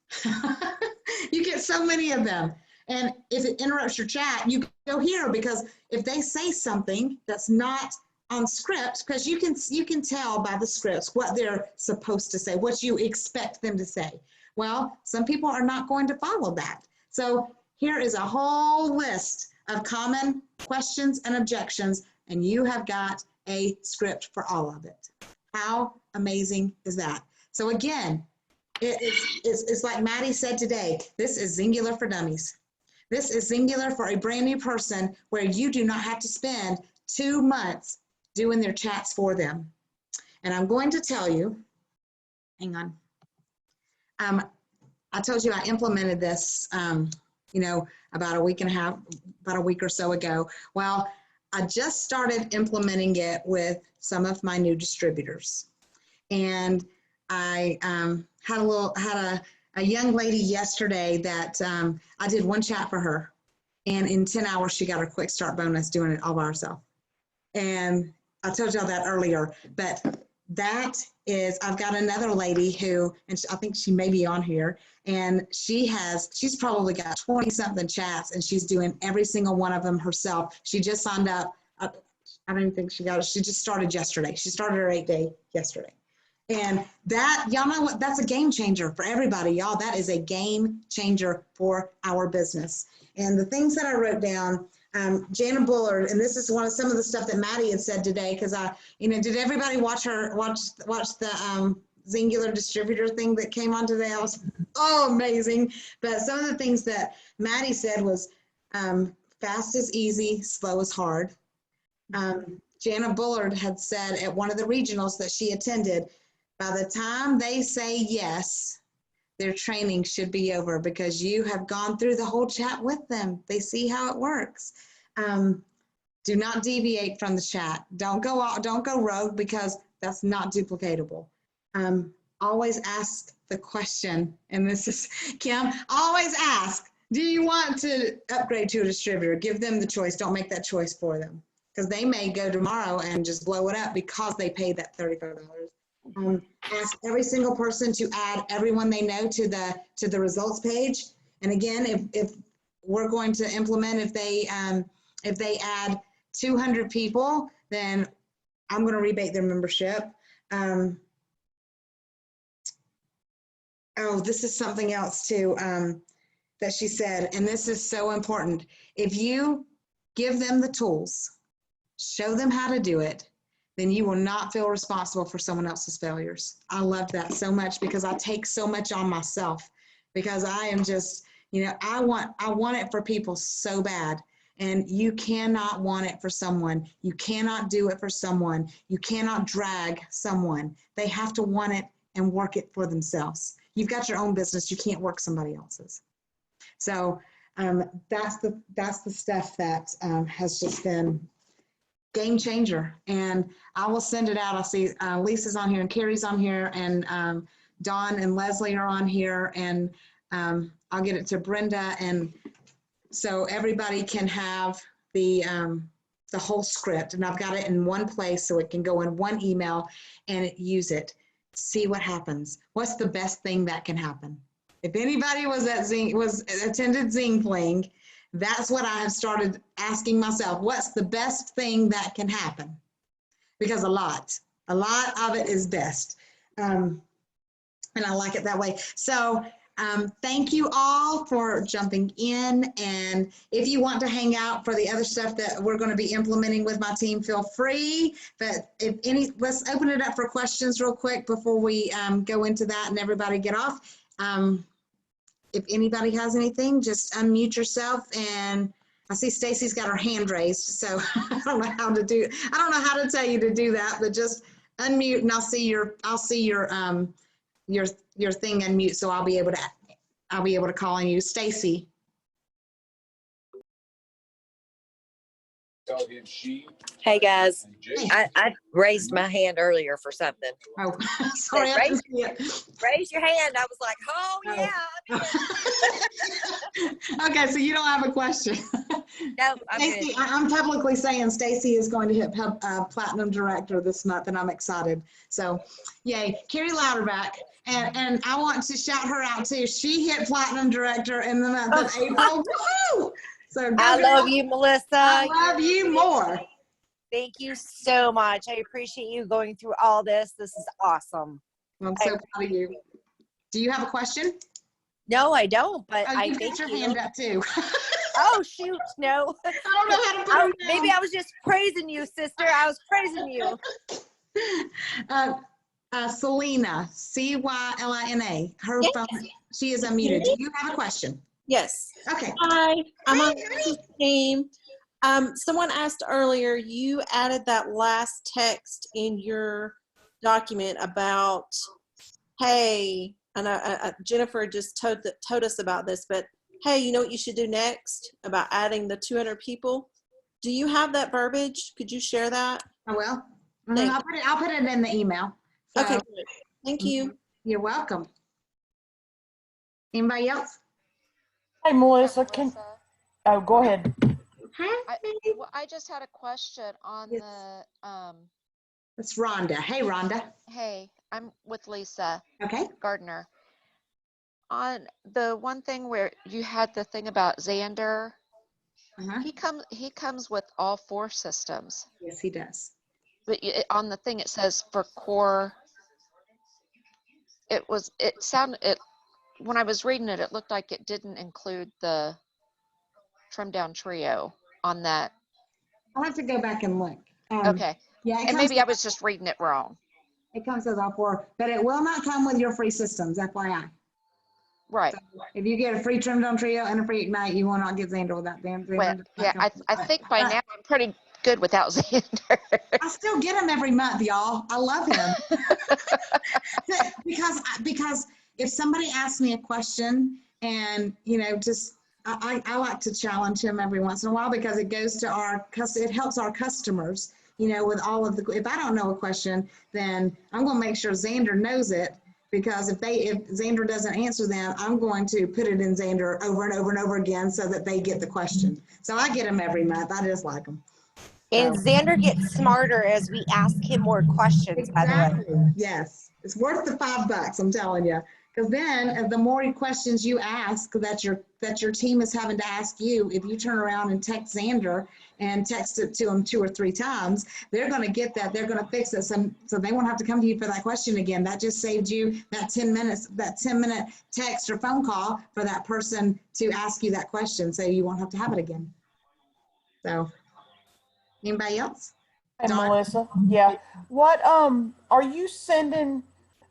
You get so many of them. And if it interrupts your chat, you go here, because if they say something that's not on script, because you can tell by the scripts what they're supposed to say, what you expect them to say. Well, some people are not going to follow that. So here is a whole list of common questions and objections, and you have got a script for all of it. How amazing is that? So again, it's like Maddie said today, this is Zingular for Dummies. This is Zingular for a brand new person where you do not have to spend 2 months doing their chats for them. And I'm going to tell you, hang on. I told you I implemented this, about a week or so ago. Well, I just started implementing it with some of my new distributors. And I had a young lady yesterday that I did one chat for her. And in 10 hours, she got her quick start bonus doing it all by herself. And I told y'all that earlier, but that is, I've got another lady who, and I think she may be on here, and she's probably got 20 something chats, and she's doing every single one of them herself. She just signed up. I don't even think she got it. She just started yesterday. She started her 8-day yesterday. And that, y'all know what, that's a game changer for everybody, y'all. That is a game changer for our business. And the things that I wrote down, Jana Bullard, and this is some of the stuff that Maddie had said today, because did everybody watch the Zingular distributor thing that came on today? I was, amazing. But some of the things that Maddie said was fast is easy, slow is hard. Jana Bullard had said at one of the regionals that she attended, by the time they say yes, their training should be over because you have gone through the whole chat with them. They see how it works. Do not deviate from the chat. Don't go rogue because that's not duplicatable. Always ask the question, and this is Kim, always ask, do you want to upgrade to a distributor? Give them the choice. Don't make that choice for them because they may go tomorrow and just blow it up because they paid that $35. Ask every single person to add everyone they know to the results page. And again, if we're going to implement, if they add 200 people, then I'm going to rebate their membership. This is something else too that she said, and this is so important. If you give them the tools, show them how to do it, then you will not feel responsible for someone else's failures. I love that so much because I take so much on myself because I am just, I want it for people so bad. And you cannot want it for someone. You cannot do it for someone. You cannot drag someone. They have to want it and work it for themselves. You've got your own business. You can't work somebody else's. So that's the stuff that has just been game changer. And I will send it out. I'll see Lisa's on here and Carrie's on here and Dawn and Leslie are on here, and I'll get it to Brenda, and so everybody can have the whole script, and I've got it in one place so it can go in one email and use it. See what happens. What's the best thing that can happen? If anybody attended Zing Fling, that's what I have started asking myself. What's the best thing that can happen? Because a lot of it is best. And I like it that way. So thank you all for jumping in. And if you want to hang out for the other stuff that we're going to be implementing with my team, feel free. But let's open it up for questions real quick before we go into that and everybody get off. If anybody has anything, just unmute yourself. And I see Stacy's got her hand raised, so I don't know how to tell you to do that, but just unmute and I'll see your thing unmute, so I'll be able to call on you. Stacy. Hey guys, I raised my hand earlier for something. Oh, sorry. Raise your hand. I was like, oh yeah. Okay, so you don't have a question. No, I'm Stacy, good. I'm publicly saying Stacy is going to hit Platinum Director this month, and I'm excited. So, yay. Carrie Louderback. And I want to shout her out too. She hit Platinum Director in the month of April. Woohoo! So I love you, Melissa. I love you more. Thank you so much. I appreciate you going through all this. This is awesome. I'm so proud of you. Do you have a question? No, I don't, but I you thank got your you. hand up too. Oh shoot, no. I don't know how to put her Maybe down. I was just praising you, sister. I was praising you. Selena, Cylina. Her Yes. phone, she is unmuted. Do you have a question? Yes. Okay. Hi, I'm on Hey, the honey. team. Someone asked earlier, you added that last text in your document about, hey, and Jennifer just told us about this, but hey, you know what you should do next about adding the 200 people? Do you have that verbiage? Could you share that? I will. Mhm, Thank I'll put it in the email. So, Okay, good. Thank you. you're welcome. Anybody else? Hey, Melissa, oh, go ahead. I just had a question on Yes. the, It's Rhonda. Hey, Rhonda. hey, I'm with Lisa Okay. Gardner. On the one thing where you had the thing about Xander, Uh-huh. he comes with all 4 systems, Yes, he does. but on the thing it says for core, when I was reading it, it looked like it didn't include the trim down trio on that. I'll have to go back and look. Okay. Yeah, And maybe I was just reading it wrong. it comes with all 4, but it will not come with your free systems, FYI. Right. If you get a free trim down trio and a free ignite, you will not get Xander without them. Well, yeah, I think by now I'm pretty good without Xander. I still get him every month, y'all. I love him. because if somebody asks me a question and, just, I like to challenge him every once in a while because it goes to it helps our customers, with all of if I don't know a question, then I'm going to make sure Xander knows it. Because if Xander doesn't answer them, I'm going to put it in Xander over and over and over again so that they get the question. So I get them every month. I just like them. And Xander gets smarter as we ask him more questions, by the way. Exactly. Yes. It's worth the $5, I'm telling you. Because then the more questions you ask that your team is having to ask you, if you turn around and text Xander and text it to them 2 or 3 times, they're going to get that. They're going to fix it. So they won't have to come to you for that question again. That just saved you that 10-minute text or phone call for that person to ask you that question. So you won't have to have it again. So anybody else? Hey, Dawn? Melissa. Yeah. What, are you sending,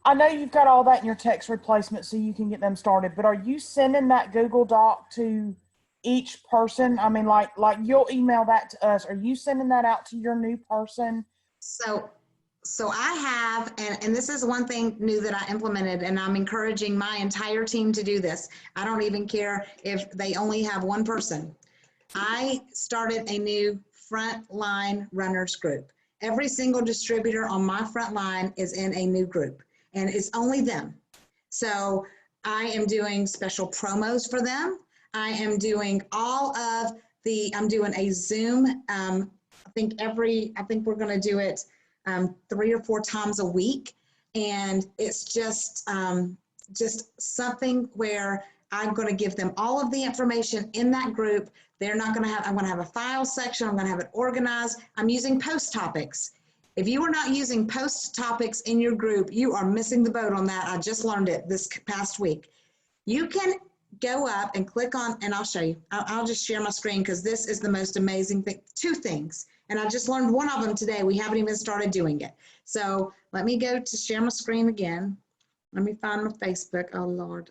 I know you've got all that in your text replacement so you can get them started, but are you sending that Google Doc to each person? I mean, like you'll email that to us. Are you sending that out to your new person? So I have, and this is one thing new that I implemented, and I'm encouraging my entire team to do this. I don't even care if they only have one person. I started a new frontline runners group. Every single distributor on my front line is in a new group, and it's only them. So I am doing special promos for them. I am doing I'm doing a Zoom. I think we're going to do it 3 or 4 times a week. And it's just something where I'm going to give them all of the information in that group. I'm going to have a file section. I'm going to have it organized. I'm using post topics. If you are not using post topics in your group, you are missing the boat on that. I just learned it this past week. You can go up and click on, and I'll show you. I'll just share my screen because this is the most amazing thing. 2 things. And I just learned one of them today. We haven't even started doing it. So let me go to share my screen again. Let me find my Facebook. Oh, Lord.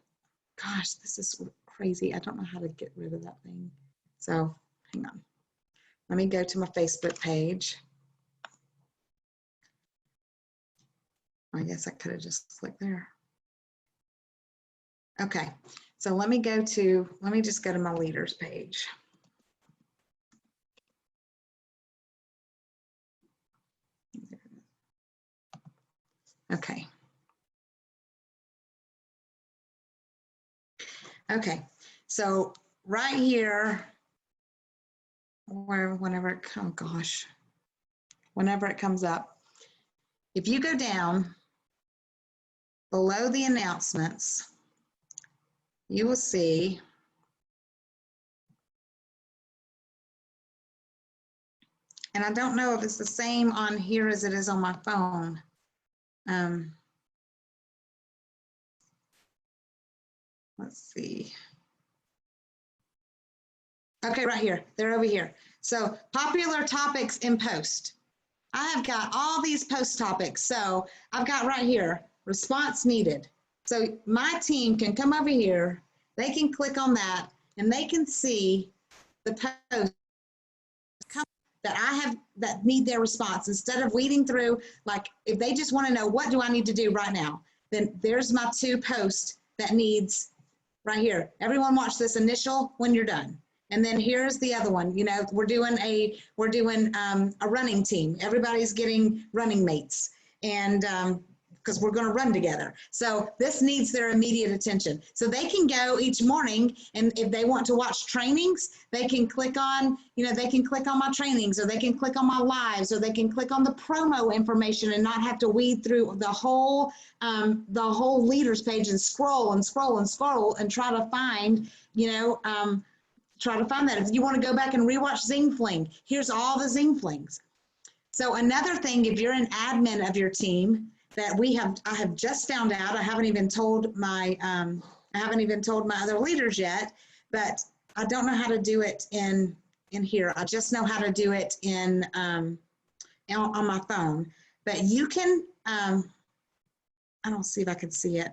Gosh, this is crazy. I don't know how to get rid of that thing. So hang on. Let me go to my Facebook page. I guess I could have just clicked there. Okay, so let me just go to my leaders page. Okay. Okay, so right here, whenever it comes up, if you go down below the announcements, you will see and I don't know if it's the same on here as it is on my phone. Let's see. Okay, right here. They're over here. So popular topics in post. I have got all these post topics. So I've got right here, response needed. So my team can come over here, they can click on that, and they can see the posts that I have that need their response. Instead of weeding through, like if they just want to know, what do I need to do right now? Then there's my 2 posts that needs right here. Everyone watch this initial when you're done. And then here's the other one. You know, we're doing a running team. Everybody's getting running mates, and because we're going to run together. So this needs their immediate attention. So they can go each morning, and if they want to watch trainings, they can click on, you know, they can click on my trainings, or they can click on my lives, or they can click on the promo information and not have to weed through the whole leaders page and scroll and scroll and scroll and try to find, you know, try to find that. If you want to go back and rewatch Zing Fling, here's all the Zing Flings. So another thing, if you're an admin of your team, that I have just found out, I haven't even told my other leaders yet, but I don't know how to do it in here. I just know how to do it on my phone. But you can, I don't see if I can see it.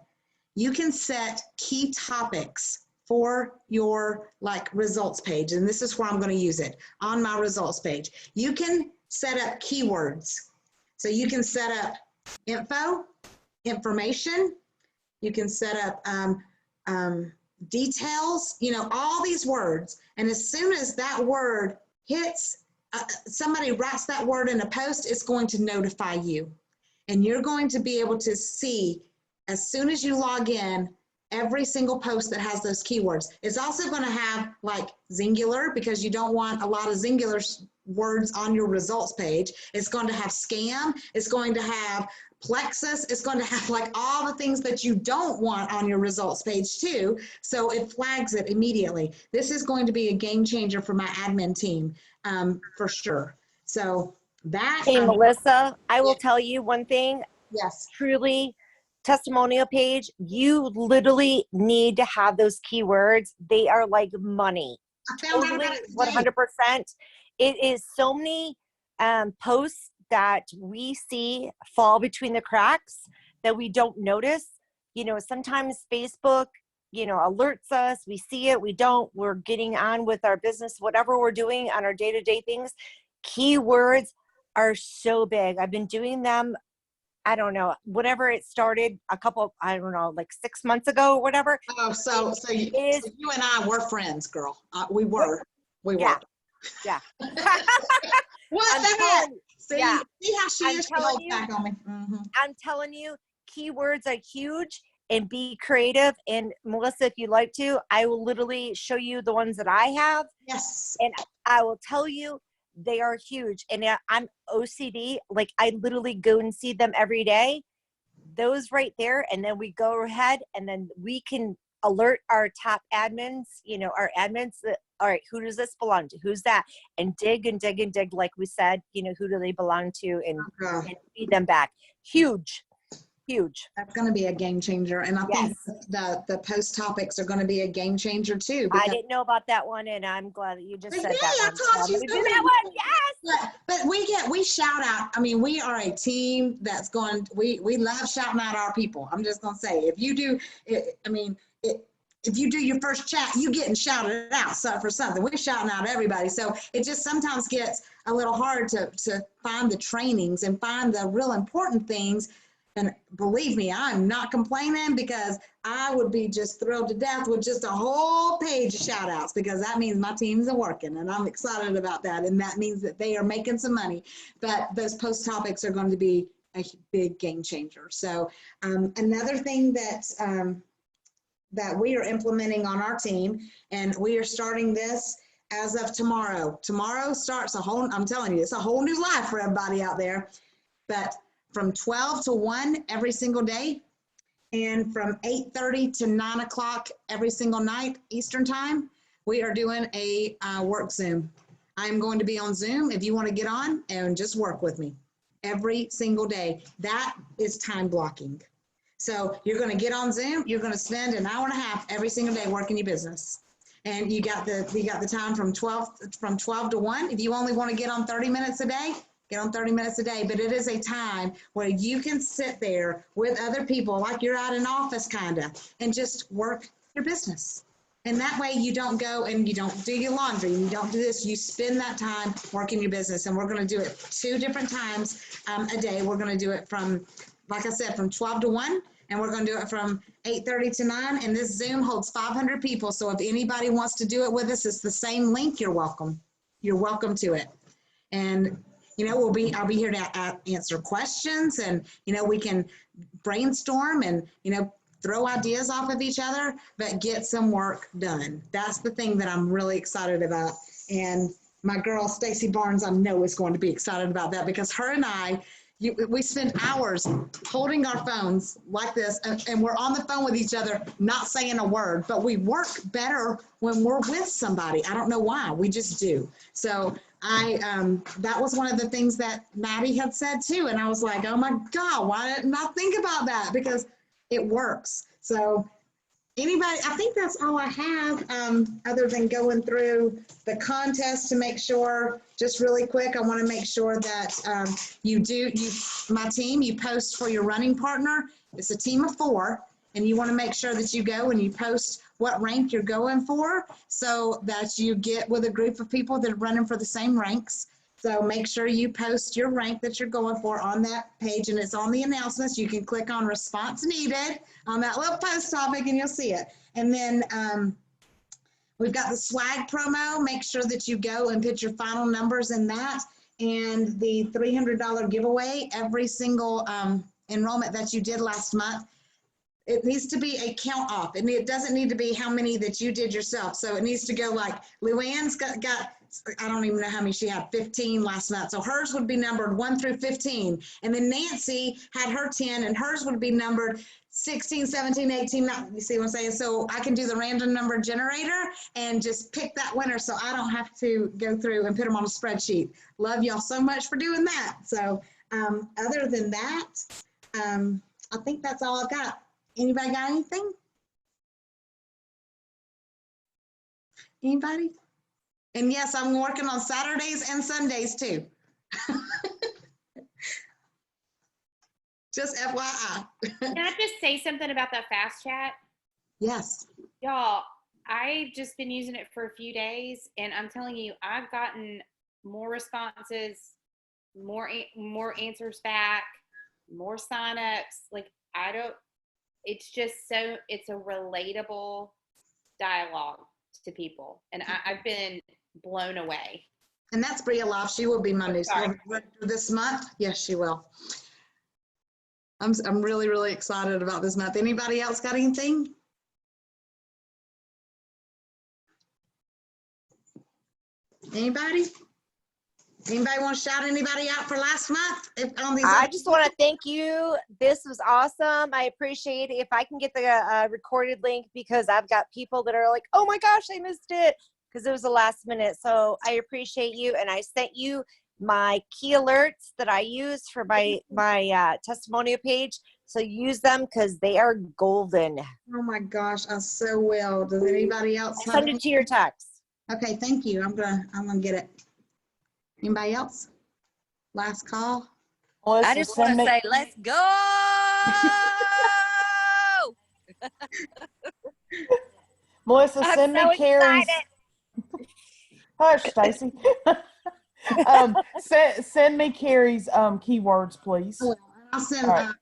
You can set key topics for your results page. And this is where I'm going to use it on my results page. You can set up keywords. So you can set up info, information. You can set up details, you know, all these words. And as soon as that word hits, somebody writes that word in a post, it's going to notify you. And you're going to be able to see, as soon as you log in, every single post that has those keywords. It's also going to have singular, because you don't want a lot of singular words on your results page. It's going to have scam. It's going to have plexus. It's going to have all the things that you don't want on your results page too. So it flags it immediately. This is going to be a game changer for my admin team for sure. So that. Hey, Melissa, I will tell you one thing. Yes. Truly, testimonial page, you literally need to have those keywords. They are like money. Totally, 100%. It is so many posts that we see fall between the cracks that we don't notice. You know, sometimes Facebook, you know, alerts us. We see it, we don't. We're getting on with our business, whatever we're doing on our day-to-day things. Keywords are so big. I've been doing them, I don't know, whenever it started, I don't know, 6 months ago or whatever. Oh, so you and I were friends, girl. We were. Yeah. What the heck? See how she I'm is telling you, back on me. Mm-hmm. I'm telling you, keywords are huge, and be creative. And Melissa, if you'd like to, I will literally show you the ones that I have. Yes. And I will tell you, they are huge. And I'm OCD. I literally go and see them every day. Those right there. And then we go ahead and then we can alert our top admins, you know, our admins that, all right, who does this belong to? Who's that? And dig and dig and dig, like we said, you know, who do they belong to, and feed them back. Huge. That's going to be a game changer. And I think the post topics are going to be a game changer too. I didn't know about that one, and I'm glad that you just said that I one. taught you do that one. Yes. But we shout out. I mean, we are a team that's going, we love shouting out our people. I'm just going to say, if you do, if you do your first chat, you getting shouted out for something. We're shouting out everybody. So it just sometimes gets a little hard to find the trainings and find the real important things. And believe me, I'm not complaining, because I would be just thrilled to death with just a whole page of shout outs, because that means my teams are working, and I'm excited about that. And that means that they are making some money. But those post topics are going to be a big game changer. So another thing that we are implementing on our team, and we are starting this as of tomorrow. Tomorrow starts I'm telling you, it's a whole new life for everybody out there. But from 12 to 1 every single day, and from 8:30 to 9 o'clock every single night Eastern time, we are doing a work Zoom. I'm going to be on Zoom if you want to get on and just work with me every single day. That is time blocking. So you're going to get on Zoom, you're going to spend an hour and a half every single day working your business. And you got the time from 12 to 1. If you only want to get on 30 minutes a day, get on 30 minutes a day. But it is a time where you can sit there with other people, like you're at an office kind of, and just work your business. And that way you don't go and you don't do your laundry and you don't do this. You spend that time working your business. And we're going to do it 2 different times a day. We're going to do it from, like I said, from 12 to 1. And we're going to do it from 8:30 to 9. And this Zoom holds 500 people. So if anybody wants to do it with us, it's the same link. You're welcome. You're welcome to it. And, you know, I'll be here to answer questions, and, you know, we can brainstorm and, you know, throw ideas off of each other, but get some work done. That's the thing that I'm really excited about. And my girl, Stacy Barnes, I know is going to be excited about that, because her and I, we spend hours holding our phones like this, and we're on the phone with each other, not saying a word, but we work better when we're with somebody. I don't know why, we just do. So that was one of the things that Maddie had said too. And I was like, oh my God, why didn't I think about that? Because it works. So anybody, I think that's all I have, other than going through the contest to make sure, just really quick, I want to make sure that my team, you post for your running partner. It's a team of 4, and you want to make sure that you go and you post what rank you're going for, so that you get with a group of people that are running for the same ranks. So make sure you post your rank that you're going for on that page, and it's on the announcements. You can click on response needed on that little post topic and you'll see it. And then we've got the swag promo. Make sure that you go and put your final numbers in that. And the $300 giveaway, every single enrollment that you did last month, it needs to be a count off. And it doesn't need to be how many that you did yourself. So it needs to go like Luann's got I don't even know how many she had, 15 last month. So hers would be numbered 1 through 15. And then Nancy had her 10, and hers would be numbered 16, 17, 18. You see what I'm saying? So I can do the random number generator and just pick that winner, so I don't have to go through and put them on a spreadsheet. Love y'all so much for doing that. So other than that, I think that's all I've got. Anybody got anything? Anybody? And yes, I'm working on Saturdays and Sundays too. Just FYI. Can I just say something about that fast chat? Yes. Y'all, I've just been using it for a few days, and I'm telling you, I've gotten more responses, more answers back, more signups. Like, it's just so, it's a relatable dialogue to people. And I've been blown away. And that's Bria Live. She will be my news this month. Yes, she will. I'm really, really excited about this month. Anybody else got anything? Anybody? Anybody want to shout anybody out for last month? I just want to thank you. This was awesome. I appreciate it. If I can get the recorded link, because I've got people that are like, oh my gosh, I missed it, because it was the last minute. So I appreciate you. And I sent you my key alerts that I use for my testimonial page. So use them, because they are golden. Oh my gosh, I so will. Does anybody else I'll send it to your text. Okay, thank you. I'm gonna get it. Anybody else? Last call. Melissa, I just want to say, let's go. Melissa, send me Carrie's. Hush, Stacy. Send me Carrie's keywords, please. I'll send. Right.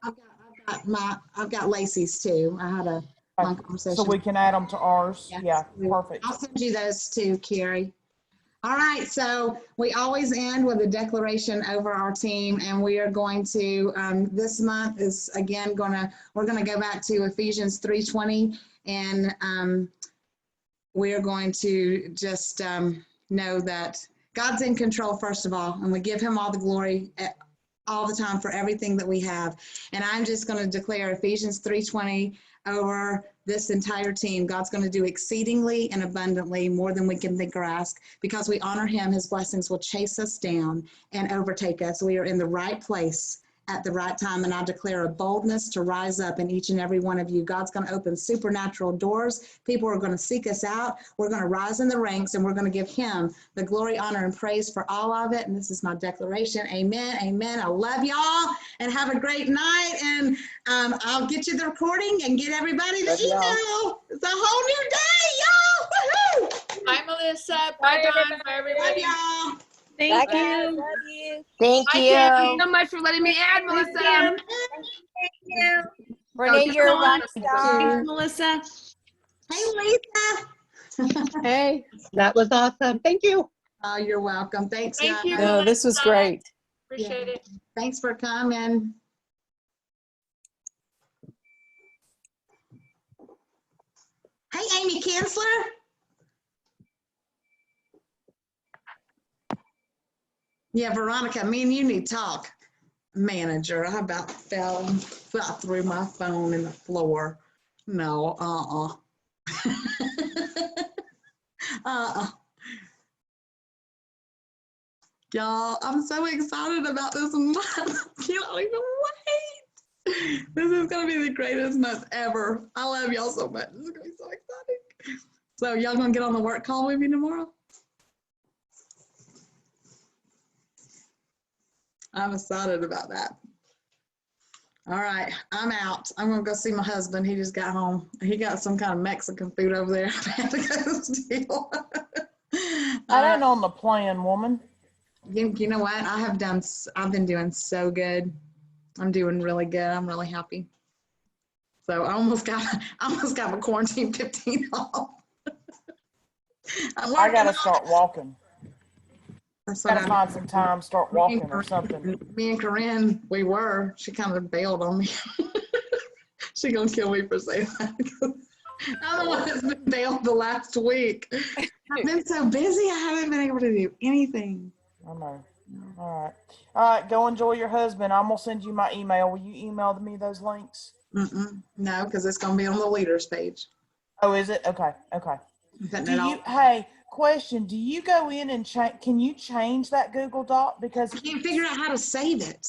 I've got Lacey's too. I had a long conversation. So we can add them to ours. Yes. Yeah, perfect. I'll send you those too, Carrie. All right, so we always end with a declaration over our team, and we are going to, this month is again we're gonna go back to Ephesians 3:20, and we are going to just know that God's in control, first of all, and we give him all the glory all the time for everything that we have. And I'm just gonna declare Ephesians 3:20 over this entire team. God's going to do exceedingly and abundantly more than we can think or ask. Because we honor him, his blessings will chase us down and overtake us. We are in the right place at the right time. And I declare a boldness to rise up in each and every one of you. God's going to open supernatural doors. People are going to seek us out. We're going to rise in the ranks, and we're going to give him the glory, honor, and praise for all of it. And this is my declaration. Amen. Amen. I love y'all, and have a great night. And I'll get you the recording and get everybody the email. It's a whole new day, y'all. Woohoo! Bye, Melissa. Bye, Dawn. Bye, everybody. Love y'all. Thank Bye, guys. you. Love you. Thank Bye, you. Tammy. Thank you so much for letting me add, Melissa. Renee, Oh, you're a come rock on. star. Thanks, Melissa. Hey, Lisa. Hey, that was awesome. Thank you. Oh, you're welcome. Thanks, Thank guys. you. No, this was great. Appreciate it. Thanks for coming. Hey, Amy Kinsler. Yeah, Veronica, me and you need to talk. Manager, I about threw my phone in the floor. No, Y'all, I'm so excited about this month. Can't even wait. This is gonna be the greatest month ever. I love y'all so much. This is gonna be so exciting. So y'all gonna get on the work call with me tomorrow? I'm excited about that. All right, I'm out. I'm gonna go see my husband. He just got home. He got some kind of Mexican food over there. I have to go steal. I ain't on the plan, woman. You know what? I've been doing so good. I'm doing really good. I'm really happy. So I almost got my quarantine 15 off. I gotta start walking. That's what Gotta find some time, start walking or something. Me and Corinne, she kind of bailed on me. She gonna kill me for saying that. I'm the one that's been bailed the last week. I've been so busy, I haven't been able to do anything. I know. All right, go enjoy your husband. I'm gonna send you my email. Will you email me those links? No, because it's gonna be on the leaders page. Oh, is it? Okay. Hey, question. Do you go in and can you change that Google Doc? Because I can't figure out how to save it.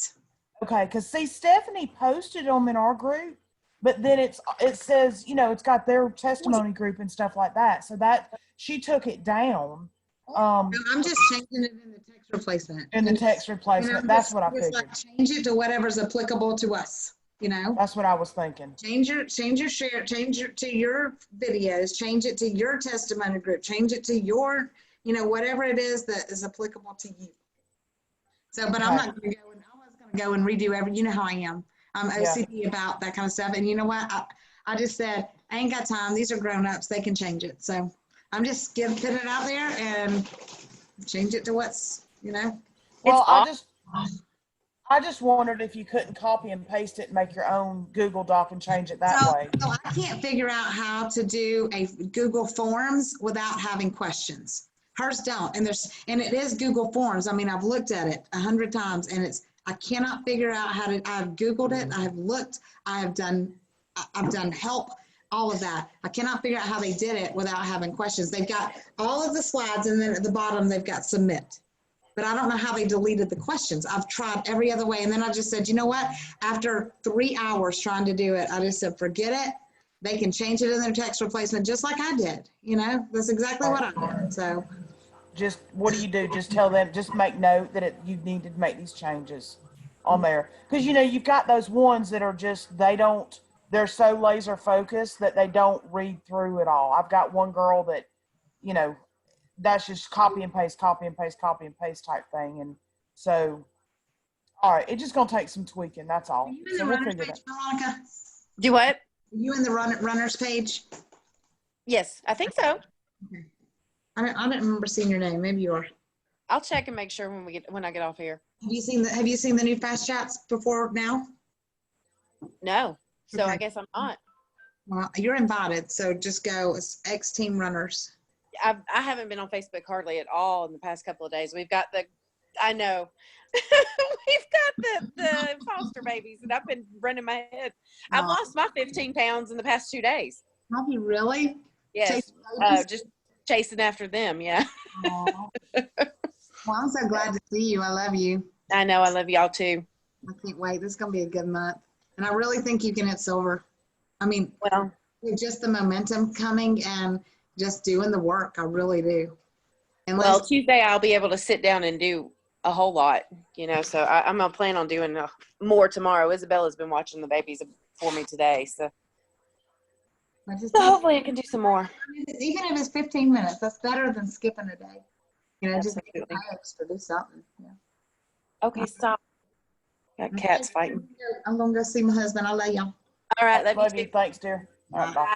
Okay, because see, Stephanie posted them in our group, but then it says, it's got their testimony group and stuff like that. So that she took it down. I'm just changing it in the text replacement. That's what I figured. Like change it to whatever's applicable to us. That's what I was thinking. Change your share, change it to your videos, change it to your testimony group, change it to your, whatever it is that is applicable to you. So, but I'm not going to go and redo you know how I am. I'm OCD about that kind of stuff. And you know what? I just said, I ain't got time. These are grown-ups. They can change it. So I'm just putting it out there and change it to what's, Well, I just wondered if you couldn't copy and paste it and make your own Google Doc and change it that way. So I can't figure out how to do a Google Forms without having questions. Hers don't, and it is Google Forms. I mean, I've looked at it 100 times, and I cannot figure out how to. I've Googled it. I have looked. I've done help, all of that. I cannot figure out how they did it without having questions. They've got all of the slides, and then at the bottom they've got submit. But I don't know how they deleted the questions. I've tried every other way. And then I just said, you know what? After 3 hours trying to do it, I just said, forget it. They can change it in their text replacement just like I did. That's exactly what I did. So just, what do? Just tell them, just make note that you need to make these changes on there. Because, you've got those ones that are just, they're so laser focused that they don't read through it all. I've got one girl that, that's just copy and paste type thing. And so, all right, it's just going to take some tweaking. That's all. Are you in So the we'll runners figure page, it Veronica? Do what? Are you in the runners page? Yes, I think so. Okay. I didn't remember seeing your name. Maybe you are. I'll check and make sure when I get off here. Have you seen the new fast chats before now? No. So Okay. I guess I'm not. Well, you're invited. So just go. It's X Team Runners. I haven't been on Facebook hardly at all in the past couple of days. We've got I know. We've got the foster babies, and I've been running my head. I've lost my 15 pounds in the past 2 days. Have you really? Yes. Just chasing after them. Yeah. Well, I'm so glad to see you. I love you. I know. I love y'all too. I can't wait. This is gonna be a good month. And I really think you can hit silver. I mean, Well, with just the momentum coming and just doing the work. I really do. Well, Unless, Tuesday I'll be able to sit down and do a whole lot, so I'm gonna plan on doing more tomorrow. Isabella's been watching the babies for me today, so I just hopefully I can do some more. even if it's 15 minutes, that's better than skipping a day. Just make it Absolutely. extra, do something. Yeah. Okay, stop. Got cats fighting. I'm gonna go see my husband. I'll let y'all. All right, love Love you you. too. Thanks, dear. All right, bye.